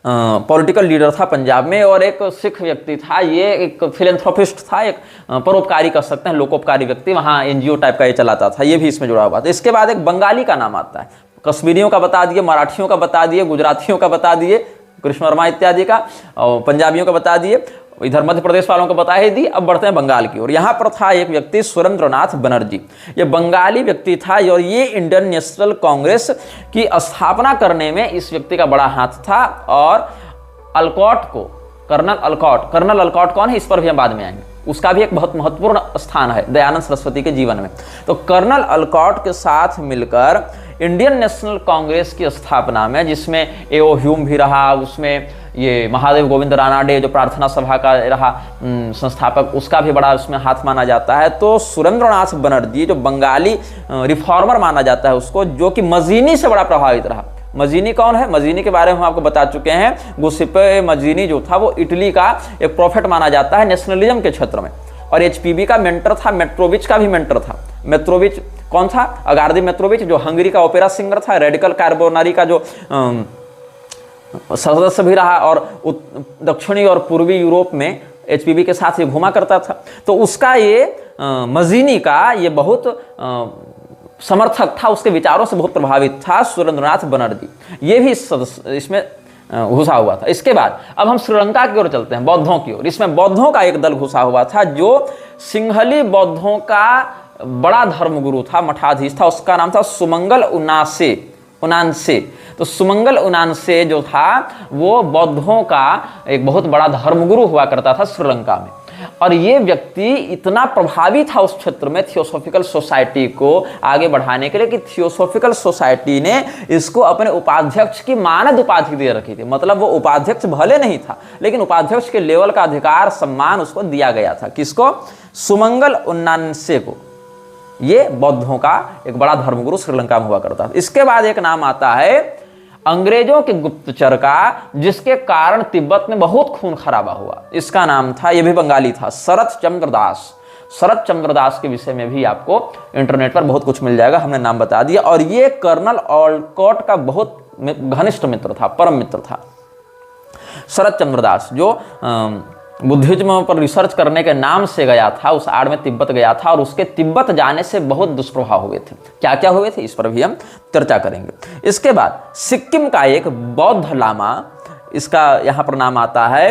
पॉलिटिकल लीडर था पंजाब में और एक सिख व्यक्ति था। ये एक फिलेंथ्रोपिस्ट था, एक परोपकारी कर सकते हैं, लोकोपकारी व्यक्ति। वहाँ एनजीओ टाइप का ये चलाता था, ये भी इसमें जुड़ा हुआ था। इसके बाद एक बंगाली का नाम आता है। कश्मीरियों का बता दिए, मराठियों का बता दिए, गुजरातियों का बता दिए, कृष्ण वर्मा इत्यादि का, और पंजाबियों का बता दिए, इधर मध्य प्रदेश वालों को बता ही दी। अब बढ़ते हैं बंगाल की ओर। यहाँ पर था एक व्यक्ति सुरेंद्रनाथ बनर्जी। ये बंगाली व्यक्ति था और ये इंडियन नेशनल कांग्रेस की स्थापना करने में इस व्यक्ति का बड़ा हाथ था। और अलकॉट को, कर्नल अलकॉट कौन है, इस पर भी हम बाद में आएंगे। उसका भी एक बहुत महत्वपूर्ण स्थान है दयानंद सरस्वती के जीवन में। तो कर्नल अलकॉट के साथ मिलकर इंडियन नेशनल कांग्रेस की स्थापना में, जिसमें एओ ह्यूम भी रहा, उसमें ये महादेव गोविंद रानाडे जो प्रार्थना सभा का रहा संस्थापक, उसका भी बड़ा उसमें हाथ माना जाता है। तो सुरेंद्रनाथ बनर्जी जो बंगाली रिफॉर्मर माना जाता है उसको, जो कि मजीनी से बड़ा प्रभावित रहा। मजीनी कौन है? मजीनी के बारे में हम आपको बता चुके हैं। गुसिप्पे मजीनी जो था वो इटली का एक प्रॉफिट माना जाता है नेशनलिज्म के क्षेत्र में, और एचपीबी का मेंटर था। मेट्रोविच का भी मेंटर था। मेट्रोविच कौन था? अगार्दी मेट्रोविच, जो हंगरी का ओपेरा सिंगर था, रेडिकल कार्बोनारी का जो सदस्य भी रहा, और दक्षिणी और पूर्वी यूरोप में एचपीबी के साथ ये घुमा करता था। तो उसका ये मजीनी का ये बहुत समर्थक था, उसके विचारों से बहुत प्रभावित था सुरेंद्रनाथ बनर्जी। ये भी इसमें घुसा हुआ था। इसके बाद अब हम श्रीलंका की ओर चलते हैं, बौद्धों की ओर। इसमें बौद्धों का एक दल घुसा हुआ था जो सिंहली बौद्धों का बड़ा धर्मगुरु था, मठाधीश था। उसका नाम था सुमंगल उनानसे। तो सुमंगल उनानसे जो था वो बौद्धों का एक बहुत बड़ा धर्मगुरु हुआ करता था श्रीलंका में। और ये व्यक्ति इतना प्रभावी था उस क्षेत्र में थियोसॉफिकल सोसाइटी को आगे बढ़ाने के लिए कि थियोसॉफिकल सोसाइटी ने इसको अपने उपाध्यक्ष की मानद उपाधि दे रखी थी। मतलब वो उपाध्यक्ष भले नहीं था, लेकिन उपाध्यक्ष के लेवल का अधिकार सम्मान उसको दिया गया था। किसको? सुमंगल उन्नान्से को। ये बौद्धों का एक बड़ा धर्मगुरु श्रीलंका में हुआ करता था। इसके बाद एक नाम आता है अंग्रेजों के गुप्तचर का, जिसके कारण तिब्बत में बहुत खून खराबा हुआ। इसका नाम था, यह भी बंगाली था, शरत चंद्र दास। शरत चंद्र दास के विषय में भी आपको इंटरनेट पर बहुत कुछ मिल जाएगा, हमने नाम बता दिया। और ये कर्नल ऑलकॉट का बहुत घनिष्ठ मित्र था, परम मित्र था शरत चंद्र दास, जो बुद्धिज्म पर रिसर्च करने के नाम से गया था, उस आड़ में तिब्बत गया था, और उसके तिब्बत जाने से बहुत दुष्प्रभाव हुए थे। क्या क्या हुए थे इस पर भी हम चर्चा करेंगे। इसके बाद सिक्किम का एक बौद्ध लामा, इसका यहाँ पर नाम आता है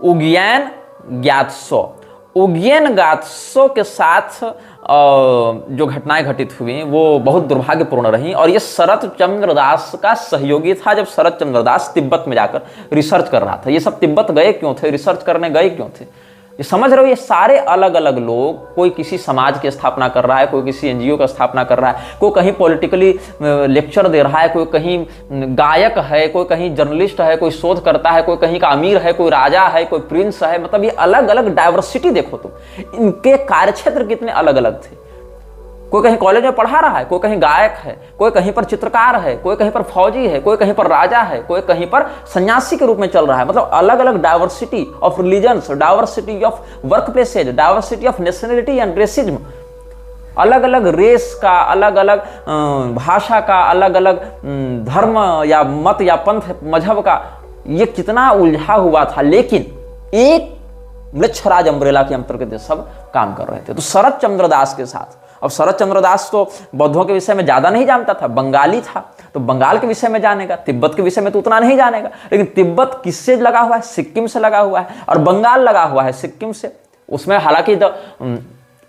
उग्येन ग्यात्सो। उग्येन ग्यात्सो के साथ जो घटनाएं घटित हुई वो बहुत दुर्भाग्यपूर्ण रहीं, और ये शरत चंद्र दास का सहयोगी था। जब शरत चंद्र दास तिब्बत में जाकर रिसर्च कर रहा था, ये सब तिब्बत गए क्यों थे, रिसर्च करने गए क्यों थे, ये समझ रहे हो? ये सारे अलग अलग लोग, कोई किसी समाज की स्थापना कर रहा है, कोई किसी एनजीओ का स्थापना कर रहा है, कोई कहीं पॉलिटिकली लेक्चर दे रहा है, कोई कहीं गायक है, कोई कहीं जर्नलिस्ट है, कोई शोध करता है, कोई कहीं का अमीर है, कोई राजा है, कोई प्रिंस है। मतलब ये अलग अलग डाइवर्सिटी देखो तुम, इनके कार्यक्षेत्र कितने अलग अलग थे। कोई कहीं कॉलेज में पढ़ा रहा है, कोई कहीं गायक है, कोई कहीं पर चित्रकार है, कोई कहीं पर फौजी है, कोई कहीं पर राजा है, कोई कहीं पर सन्यासी के रूप में चल रहा है। मतलब अलग अलग diversity of religions, diversity of work places, diversity of nationality and racism, अलग अलग रेस का, अलग अलग भाषा का, अलग अलग धर्म या मत या पंथ मजहब का, ये कितना उलझा हुआ था। लेकिन एक मृच्छराज अम्ब्रेला के अंतर्गत सब काम कर रहे थे। तो शरत चंद्र दास के साथ, अब शरत चंद्र दास तो बौद्धों के विषय में ज्यादा नहीं जानता था, बंगाली था, तो बंगाल के विषय में जानेगा, तिब्बत के विषय में तो उतना नहीं जानेगा। लेकिन तिब्बत किससे लगा हुआ है? सिक्किम से लगा हुआ है, और बंगाल लगा हुआ है सिक्किम से। उसमें हालांकि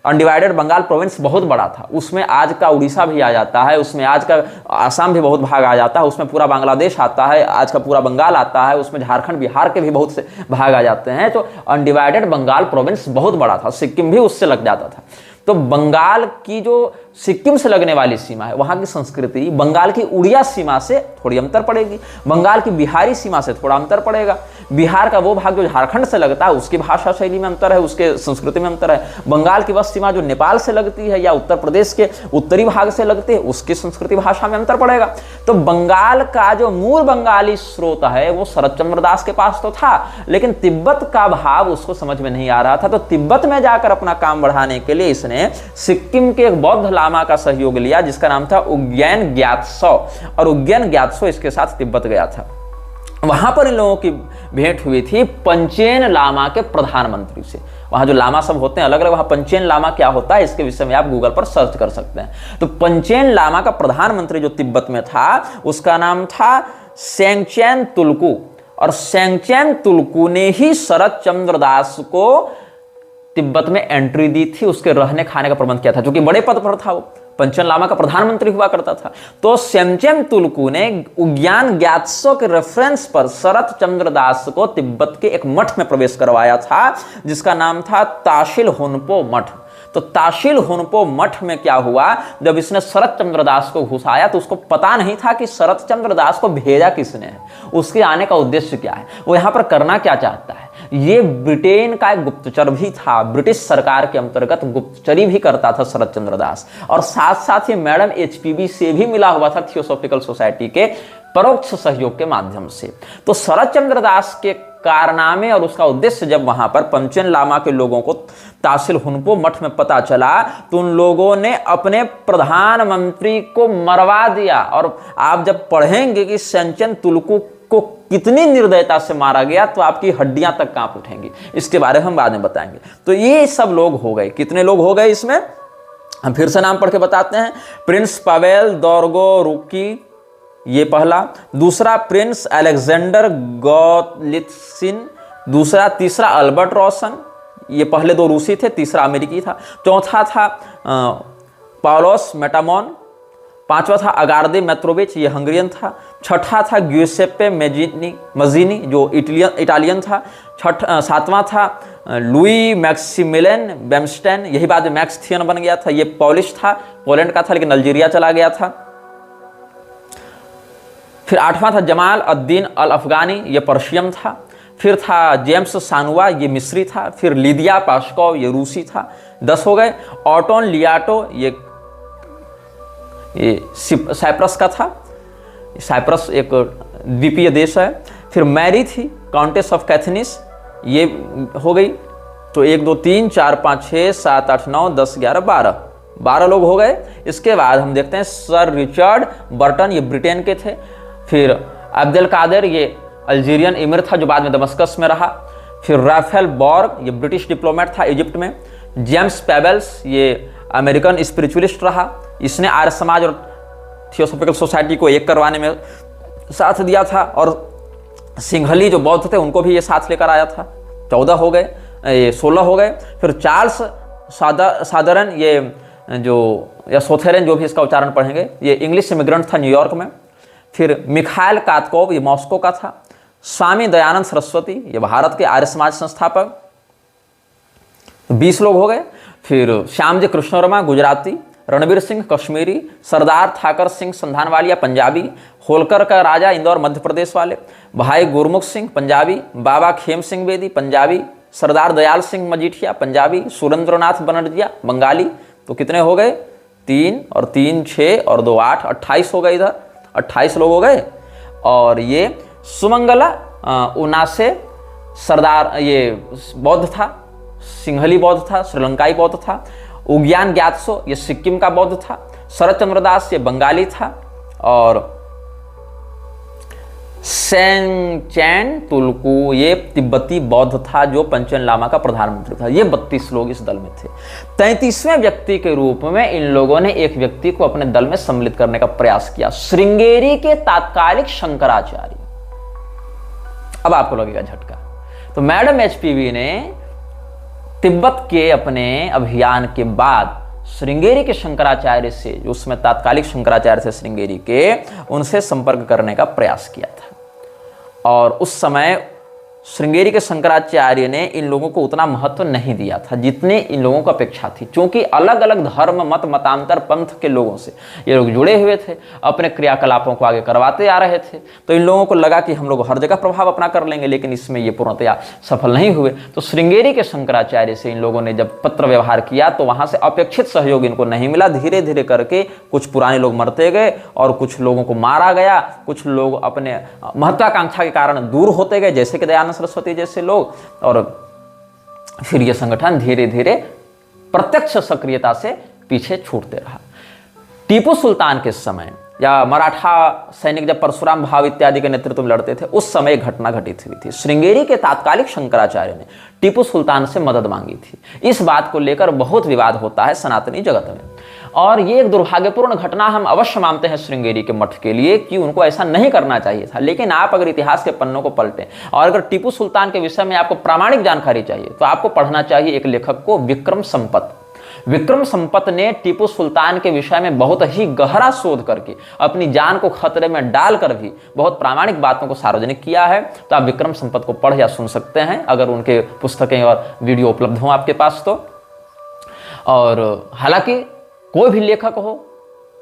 अनडिवाइडेड बंगाल प्रोविंस बहुत बड़ा था, उसमें आज का उड़ीसा भी आ जाता है, उसमें आज का आसाम भी बहुत भाग आ जाता है, उसमें पूरा बांग्लादेश आता है, आज का पूरा बंगाल आता है, उसमें झारखंड बिहार के भी बहुत से भाग आ जाते हैं। तो अनडिवाइडेड बंगाल प्रोविंस बहुत बड़ा था, सिक्किम भी उससे लग जाता था। तो बंगाल की जो सिक्किम से लगने वाली सीमा है, वहां की संस्कृति बंगाल की उड़िया सीमा से थोड़ी अंतर पड़ेगी, बंगाल की बिहारी सीमा से थोड़ा अंतर पड़ेगा, बिहार का वो भाग जो झारखंड से लगता है उसकी भाषा शैली में अंतर है, उसके संस्कृति में अंतर है, बंगाल की वह सीमा जो नेपाल से लगती है या उत्तर प्रदेश के उत्तरी भाग से लगती है उसकी संस्कृति भाषा में अंतर पड़ेगा। तो बंगाल का जो मूल बंगाली स्रोत है वो शरत चंद्र दास के पास तो था, लेकिन तिब्बत का भाव उसको समझ में नहीं आ रहा था। तो तिब्बत में जाकर अपना काम बढ़ाने के लिए इसने सिक्किम के एक बौद्ध लामा का सहयोग लिया जिसका नाम था उग्यन ग्यात्सो, और उग्यन ग्यात्सो इसके साथ तिब्बत गया था। वहां पर इन लोगों की भेंट हुई थी पंचेन लामा के प्रधानमंत्री से। वहां जो लामा सब होते हैं अलग अलग, वहां पंचेन लामा क्या होता है इसके विषय में आप गूगल पर सर्च कर सकते हैं। तो पंचेन लामा का प्रधानमंत्री जो तिब्बत में था उसका नाम था सेंगचेन तुलकू, और सेंगचेन तुलकू ने ही शरत चंद्र दास को तिब्बत में एंट्री दी थी, उसके रहने खाने का प्रबंध किया था, जो कि बड़े पद पर था, वो पंचेन लामा का प्रधानमंत्री हुआ करता था। तो सेंगचेन तुलकू ने उग्यान ग्यात्सो के रेफरेंस पर शरत चंद्र दास को तिब्बत के एक मठ में प्रवेश करवाया था जिसका नाम था ताशिल हुनपो मठ। तो ताशिल हुनपो मठ में क्या हुआ, जब इसने शरत चंद्र दास को घुसाया तो उसको पता नहीं था कि शरत चंद्र दास को भेजा किसने है, उसके आने का उद्देश्य क्या है, वो यहां पर करना क्या चाहता है। ये ब्रिटेन का एक गुप्तचर भी था, ब्रिटिश सरकार के अंतर्गत गुप्तचरी भी करता था शरत चंद्र दास, और साथ साथ ये मैडम एचपीवी से भी मिला हुआ था थियोसॉफिकल सोसाइटी के परोक्ष सहयोग के माध्यम से। तो शरत चंद्र दास के कारनामे और उसका उद्देश्य जब वहां पर पंचेन लामा के लोगों को ताशिल हुनपो मठ में पता चला तो उन लोगों ने अपने प्रधानमंत्री को मरवा दिया। और आप जब पढ़ेंगे कि सेंगचेन तुलकू को कितनी निर्दयता से मारा गया तो आपकी हड्डियां तक कांप उठेंगी, इसके बारे में हम बाद में बताएंगे। तो ये सब लोग हो गए, कितने लोग हो गए इसमें हम फिर से नाम पढ़ के बताते हैं। प्रिंस पावेल दोरगोरुकी, ये पहला, दूसरा प्रिंस अलेक्जेंडर गोलित्सिन, दूसरा, तीसरा अल्बर्ट रोशन, ये पहले दो रूसी थे, तीसरा अमेरिकी था, चौथा था पाउलोस मेटामोन, पांचवा था अगार्दे मेत्रोविच, ये हंगरियन था, छठा था ग्यूसेप्पे मजीनी जो इटालियन था, सातवां था लुई मैक्सिमिलियन बेमस्टेन, यही बाद में मैक्स थियन बन गया था, ये पॉलिश था, पोलैंड का था लेकिन अल्जीरिया चला गया था। फिर आठवां था जमाल अद्दीन अल अफगानी, ये पर्शियन था। फिर था जेम्स सानुआ, ये मिस्री था। फिर लिदिया पास्कोव, ये रूसी था। 10 हो गए। ऑटोन लियाटो, ये साइप्रस का था, साइप्रस एक द्वीपीय देश है। फिर मैरी थी काउंटेस ऑफ कैथनिस, ये हो गई। तो 1 2 3 4 5 6 7 8 9 10 11 12 लोग हो गए। इसके बाद हम देखते हैं सर रिचर्ड बर्टन, ये ब्रिटेन के थे। फिर अब्दुल कादिर, ये अल्जीरियन एमिर था जो बाद में दमस्कस में रहा। फिर राफेल बॉर्ग, ये ब्रिटिश डिप्लोमेट था इजिप्ट में। जेम्स पेबल्स, ये अमेरिकन स्पिरिचुअलिस्ट रहा, इसने आर्य समाज और थियोसॉफिकल सोसाइटी को एक करवाने में साथ दिया था। और सिंघली जो बौद्ध थे उनको भी ये साथ लेकर आया था। 14 हो गए, ये 16 हो गए। फिर चार्ल्स सादरन, ये जो या सोथेरन जो भी इसका उच्चारण पढ़ेंगे, ये इंग्लिश इमिग्रेंट था न्यूयॉर्क में। फिर मिखाइल कातकोव, ये मॉस्को का था। स्वामी दयानंद सरस्वती, ये भारत के आर्य समाज संस्थापक। 20 लोग हो गए। फिर श्यामजी कृष्ण वर्मा, गुजराती। रणबीर सिंह, कश्मीरी। सरदार ठाकर सिंह संधानवालिया, पंजाबी। होलकर का राजा, इंदौर, मध्य प्रदेश वाले। भाई गुरमुख सिंह, पंजाबी। बाबा खेम सिंह बेदी, पंजाबी। सरदार दयाल सिंह मजीठिया, पंजाबी। सुरेंद्रनाथ बनर्जिया, बंगाली। तो कितने हो गए? 3 और 3 6 और 2 8, 28 हो गए। इधर 28 लोग हो गए। और ये सुमंगला उनासे सरदार, ये बौद्ध था, सिंहली बौद्ध था, श्रीलंकाई बौद्ध था। उग्यान ग्यात्सो, ये सिक्किम का बौद्ध था। शरत चंद्र दास, ये बंगाली था। और सेंगचेन तुलकू, ये तिब्बती बौद्ध था जो पंचेन लामा का प्रधानमंत्री था। ये 32 लोग इस दल में थे। 33वें व्यक्ति के रूप में इन लोगों ने एक व्यक्ति को अपने दल में सम्मिलित करने का प्रयास किया, श्रृंगेरी के तात्कालिक शंकराचार्य। अब आपको लगेगा झटका। तो मैडम एचपीवी ने तिब्बत के अपने अभियान के बाद श्रृंगेरी के शंकराचार्य से, जो उसमें तात्कालिक शंकराचार्य थे श्रृंगेरी के, उनसे संपर्क करने का प्रयास किया था। और उस समय श्रृंगेरी के शंकराचार्य ने इन लोगों को उतना महत्व नहीं दिया था जितने इन लोगों को अपेक्षा थी, क्योंकि अलग अलग धर्म मत मतांतर पंथ के लोगों से ये लोग जुड़े हुए थे, अपने क्रियाकलापों को आगे करवाते आ रहे थे। तो इन लोगों को लगा कि हम लोग हर जगह प्रभाव अपना कर लेंगे, लेकिन इसमें ये पूर्णतया सफल नहीं हुए। तो श्रृंगेरी के शंकराचार्य से इन लोगों ने जब पत्र व्यवहार किया तो वहां से अपेक्षित सहयोग इनको नहीं मिला। धीरे धीरे करके कुछ पुराने लोग मरते गए और कुछ लोगों को मारा गया, कुछ लोग अपने महत्वाकांक्षा के कारण दूर होते गए, जैसे कि दयानंद सरस्वती जैसे लोग। और फिर यह संगठन धीरे धीरे प्रत्यक्ष सक्रियता से पीछे छूटते रहा। टीपू सुल्तान के समय या मराठा सैनिक जब परशुराम भाव इत्यादि के नेतृत्व में लड़ते थे, उस समय एक घटना घटित हुई थी। श्रृंगेरी के तात्कालिक शंकराचार्य ने टीपू सुल्तान से मदद मांगी थी। इस बात को लेकर बहुत विवाद होता है सनातनी जगत में, और ये एक दुर्भाग्यपूर्ण घटना हम अवश्य मानते हैं श्रृंगेरी के मठ के लिए कि उनको ऐसा नहीं करना चाहिए था। लेकिन आप अगर इतिहास के पन्नों को पलटें और अगर टीपू सुल्तान के विषय में आपको प्रामाणिक जानकारी चाहिए तो आपको पढ़ना चाहिए एक लेखक को, विक्रम संपत। विक्रम संपत ने टीपू सुल्तान के विषय में बहुत ही गहरा शोध करके अपनी जान को खतरे में डालकर भी बहुत प्रामाणिक बातों को सार्वजनिक किया है। तो आप विक्रम संपत को पढ़ या सुन सकते हैं अगर उनके पुस्तकें और वीडियो उपलब्ध हों आपके पास तो। और हालांकि कोई भी लेखक हो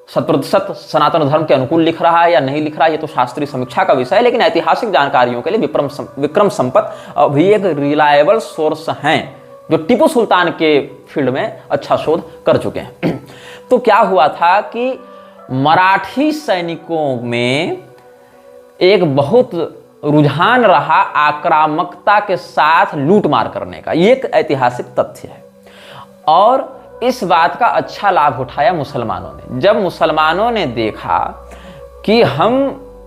100% सनातन धर्म के अनुकूल लिख रहा है या नहीं लिख रहा है ये तो शास्त्रीय समीक्षा का विषय है, लेकिन ऐतिहासिक जानकारियों के लिए विक्रम संपत अभी एक रिलायबल सोर्स हैं जो टीपू सुल्तान के फील्ड में अच्छा शोध कर चुके हैं। तो क्या हुआ था कि मराठी सैनिकों में एक बहुत रुझान रहा आक्रामकता के साथ लूटमार करने का, ये एक ऐतिहासिक तथ्य है। और इस बात का अच्छा लाभ उठाया मुसलमानों ने। जब मुसलमानों ने देखा कि हम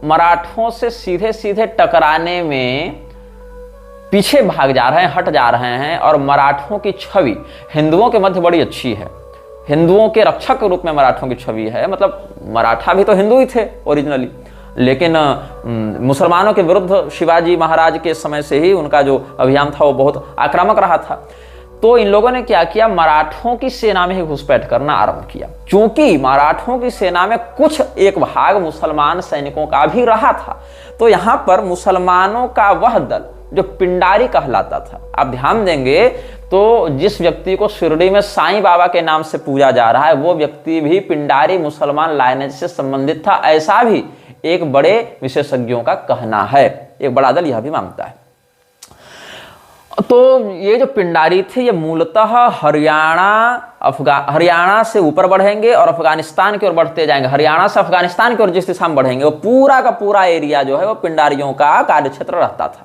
मराठों से सीधे सीधे टकराने में पीछे भाग जा रहे हैं, हट जा रहे हैं, और मराठों की छवि हिंदुओं के मध्य बड़ी अच्छी है, हिंदुओं के रक्षक के रूप में मराठों की छवि है। मतलब मराठा भी तो हिंदू ही थे ओरिजिनली, लेकिन मुसलमानों के विरुद्ध शिवाजी महाराज के समय से ही उनका जो अभियान था वो बहुत आक्रामक रहा था। तो इन लोगों ने क्या किया, मराठों की सेना में ही घुसपैठ करना आरंभ किया। क्योंकि मराठों की सेना में कुछ एक भाग मुसलमान सैनिकों का भी रहा था, तो यहां पर मुसलमानों का वह दल जो पिंडारी कहलाता था, आप ध्यान देंगे तो जिस व्यक्ति को शिरडी में साईं बाबा के नाम से पूजा जा रहा है वो व्यक्ति भी पिंडारी मुसलमान लाइनेज से संबंधित था, ऐसा भी एक बड़े विशेषज्ञों का कहना है। एक बड़ा दल यह भी मानता है। तो ये जो पिंडारी थे ये मूलतः हरियाणा से ऊपर बढ़ेंगे और अफगानिस्तान की ओर बढ़ते जाएंगे। हरियाणा से अफगानिस्तान की ओर जिस दिशा में बढ़ेंगे वो पूरा का पूरा एरिया जो है वो पिंडारियों का कार्यक्षेत्र रहता था।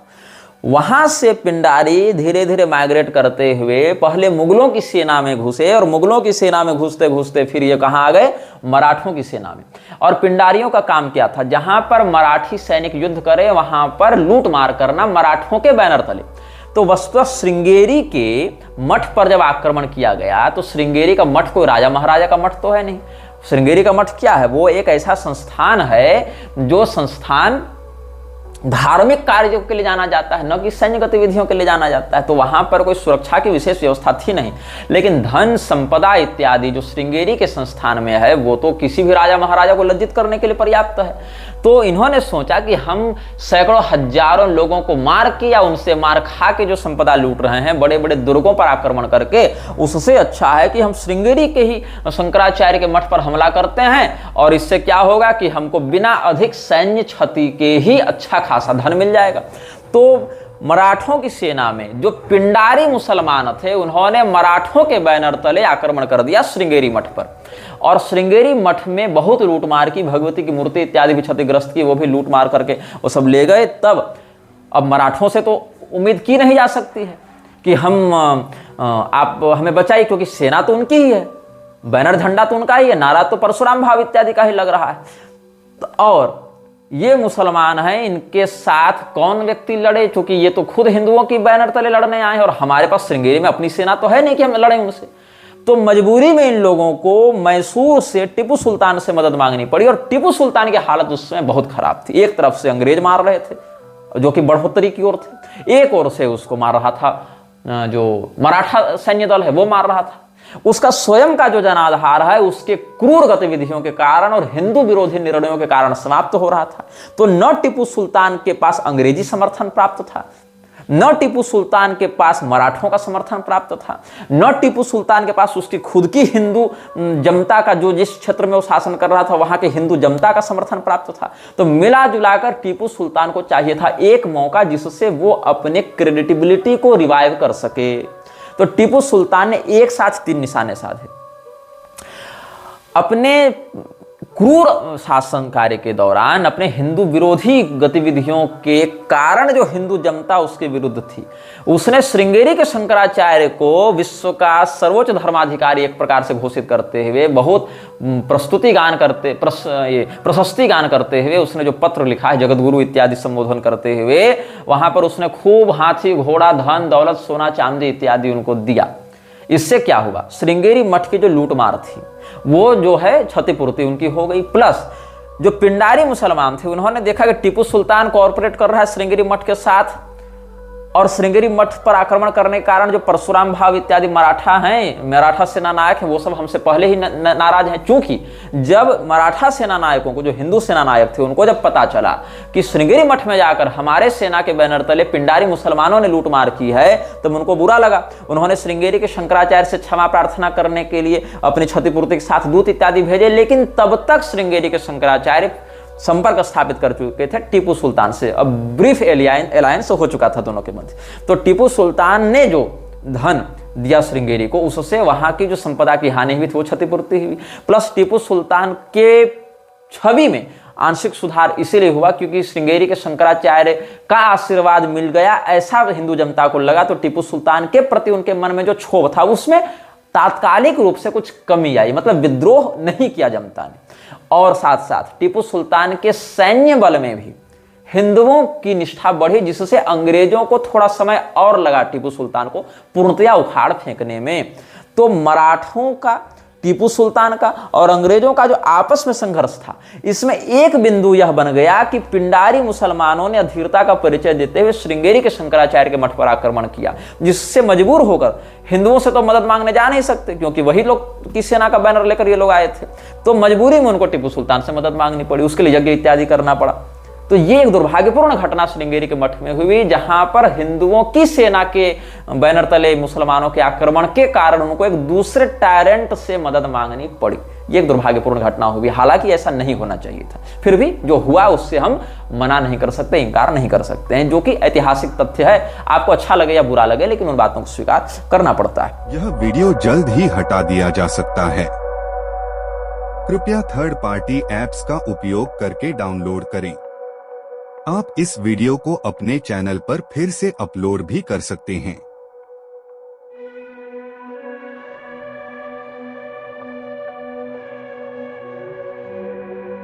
वहां से पिंडारी धीरे धीरे माइग्रेट करते हुए पहले मुगलों की सेना में घुसे, और मुगलों की सेना में घुसते घुसते फिर ये कहां आ गए, मराठों की सेना में। और पिंडारियों का काम क्या था, जहां पर मराठी सैनिक युद्ध करे वहां पर लूट मार करना मराठों के बैनर तले। तो वस्तुतः श्रृंगेरी के मठ पर जब आक्रमण किया गया तो श्रृंगेरी का मठ कोई राजा महाराजा का मठ तो है नहीं। श्रृंगेरी का मठ क्या है, वो एक ऐसा संस्थान है जो संस्थान धार्मिक कार्यों के लिए जाना जाता है, न कि सैन्य गतिविधियों के लिए जाना जाता है। तो वहां पर कोई सुरक्षा की विशेष व्यवस्था थी नहीं, लेकिन धन संपदा इत्यादि जो श्रृंगेरी के संस्थान में है वो तो किसी भी राजा महाराजा को लज्जित करने के लिए पर्याप्त है। तो इन्होंने सोचा कि हम सैकड़ों हजारों लोगों को मार के या उनसे मार खा के जो संपदा लूट रहे हैं, बड़े बड़े दुर्गों पर आक्रमण करके, उससे अच्छा है कि हम श्रृंगेरी के ही शंकराचार्य के मठ पर हमला करते हैं, और इससे क्या होगा कि हमको बिना अधिक सैन्य क्षति के ही अच्छा खासा धन मिल जाएगा। तो मराठों की सेना में जो पिंडारी मुसलमान थे उन्होंने मराठों के बैनर तले आक्रमण कर दिया श्रृंगेरी मठ पर, और श्रृंगेरी मठ में बहुत लूटमार की, भगवती की मूर्ति इत्यादि भी क्षतिग्रस्त की, वो भी लूट मार करके वो सब ले गए। तब अब मराठों से तो उम्मीद की नहीं जा सकती है कि आप हमें बचाइए, क्योंकि सेना तो उनकी ही है, बैनर झंडा तो उनका ही है, नारा तो परशुराम भाव इत्यादि का ही लग रहा है। और ये मुसलमान हैं, इनके साथ कौन व्यक्ति लड़े, क्योंकि ये तो खुद हिंदुओं की बैनर तले लड़ने आए हैं और हमारे पास श्रृंगेरी में अपनी सेना तो है नहीं कि हम लड़ें उनसे। तो मजबूरी में इन लोगों को मैसूर से टीपू सुल्तान से मदद मांगनी पड़ी, और टीपू सुल्तान की हालत उस समय बहुत खराब थी। एक तरफ से अंग्रेज मार रहे थे जो कि बढ़ोतरी की ओर थे, एक ओर से उसको मार रहा था जो मराठा सैन्य दल है वो मार रहा था। उसका स्वयं का जो जनाधार है उसके क्रूर गतिविधियों के कारण और हिंदू विरोधी निर्णयों के कारण समाप्त हो रहा था। तो न टीपू सुल्तान के पास अंग्रेजी समर्थन प्राप्त था, न टीपू सुल्तान के पास मराठों का समर्थन प्राप्त था, न टीपू सुल्तान के पास उसकी खुद की हिंदू जनता का, जो जिस क्षेत्र में वो शासन कर रहा था वहां के हिंदू जनता का समर्थन प्राप्त था। तो मिला जुलाकर टीपू सुल्तान को चाहिए था एक मौका जिससे वो अपने क्रेडिटिबिलिटी को रिवाइव कर सके। तो टीपू सुल्तान ने एक साथ 3 निशाने साधे। अपने क्रूर शासन कार्य के दौरान अपने हिंदू विरोधी गतिविधियों के कारण जो हिंदू जनता उसके विरुद्ध थी, उसने श्रृंगेरी के शंकराचार्य को विश्व का सर्वोच्च धर्माधिकारी एक प्रकार से घोषित करते हुए, बहुत प्रशस्ति गान करते हुए उसने जो पत्र लिखा है, जगतगुरु इत्यादि संबोधन करते हुए, वहां पर उसने खूब हाथी घोड़ा धन दौलत सोना चांदी इत्यादि उनको दिया। इससे क्या हुआ, श्रृंगेरी मठ की जो लूटमार थी वो जो है क्षतिपूर्ति उनकी हो गई। प्लस जो पिंडारी मुसलमान थे उन्होंने देखा कि टीपू सुल्तान कोऑपरेट कर रहा है श्रृंगेरी मठ के साथ, और श्रृंगेरी मठ पर आक्रमण करने के कारण जो परशुराम भाव इत्यादि मराठा सेना नायक हैं, वो सब हमसे पहले ही नाराज हैं। चूंकि जब मराठा सेना नायकों को, जो हिंदू सेना नायक थे, उनको जब पता चला कि श्रृंगेरी मठ में जाकर हमारे सेना के बैनर तले पिंडारी मुसलमानों ने लूटमार की है, तब उनको बुरा लगा। उन्होंने श्रृंगेरी के शंकराचार्य से क्षमा प्रार्थना करने के लिए अपनी क्षतिपूर्ति के साथ दूत इत्यादि भेजे, लेकिन तब तक श्रृंगेरी के शंकराचार्य संपर्क स्थापित कर चुके थे टीपू सुल्तान से। अब ब्रीफ एलायंस हो चुका था दोनों के मध्य। तो टीपू सुल्तान ने जो धन दिया श्रृंगेरी को, उससे वहां की जो संपदा की हानि हुई थी वो क्षतिपूर्ति हुई। प्लस टीपू सुल्तान के छवि में आंशिक सुधार इसीलिए हुआ क्योंकि श्रृंगेरी के शंकराचार्य का आशीर्वाद मिल गया, ऐसा हिंदू जनता को लगा। तो टीपू सुल्तान के प्रति उनके मन में जो क्षोभ था उसमें तात्कालिक रूप से कुछ कमी आई, मतलब विद्रोह नहीं किया जनता ने। और साथ साथ टीपू सुल्तान के सैन्य बल में भी हिंदुओं की निष्ठा बढ़ी, जिससे अंग्रेजों को थोड़ा समय और लगा टीपू सुल्तान को पूर्णतया उखाड़ फेंकने में। तो मराठों का, टीपू सुल्तान का और अंग्रेजों का जो आपस में संघर्ष था, इसमें एक बिंदु यह बन गया कि पिंडारी मुसलमानों ने अधीरता का परिचय देते हुए श्रृंगेरी के शंकराचार्य के मठ पर आक्रमण किया, जिससे मजबूर होकर हिंदुओं से तो मदद मांगने जा नहीं सकते क्योंकि वही लोग की सेना का बैनर लेकर ये लोग आए थे। तो मजबूरी में उनको टीपू सुल्तान से मदद मांगनी पड़ी, उसके लिए यज्ञ इत्यादि करना पड़ा। तो ये एक दुर्भाग्यपूर्ण घटना श्रृंगेरी के मठ में हुई, जहां पर हिंदुओं की सेना के बैनर तले मुसलमानों के आक्रमण के कारण उनको एक दूसरे टायरेंट से मदद मांगनी पड़ी। ये एक दुर्भाग्यपूर्ण घटना हुई, हालांकि ऐसा नहीं होना चाहिए था। फिर भी जो हुआ उससे हम मना नहीं कर सकते, इंकार नहीं कर सकते हैं, जो कि ऐतिहासिक तथ्य है। आपको अच्छा लगे या बुरा लगे, लेकिन उन बातों को स्वीकार करना पड़ता है। यह वीडियो जल्द ही हटा दिया जा सकता है। कृपया थर्ड पार्टी ऐप्स का उपयोग करके डाउनलोड करें। आप इस वीडियो को अपने चैनल पर फिर से अपलोड भी कर सकते हैं।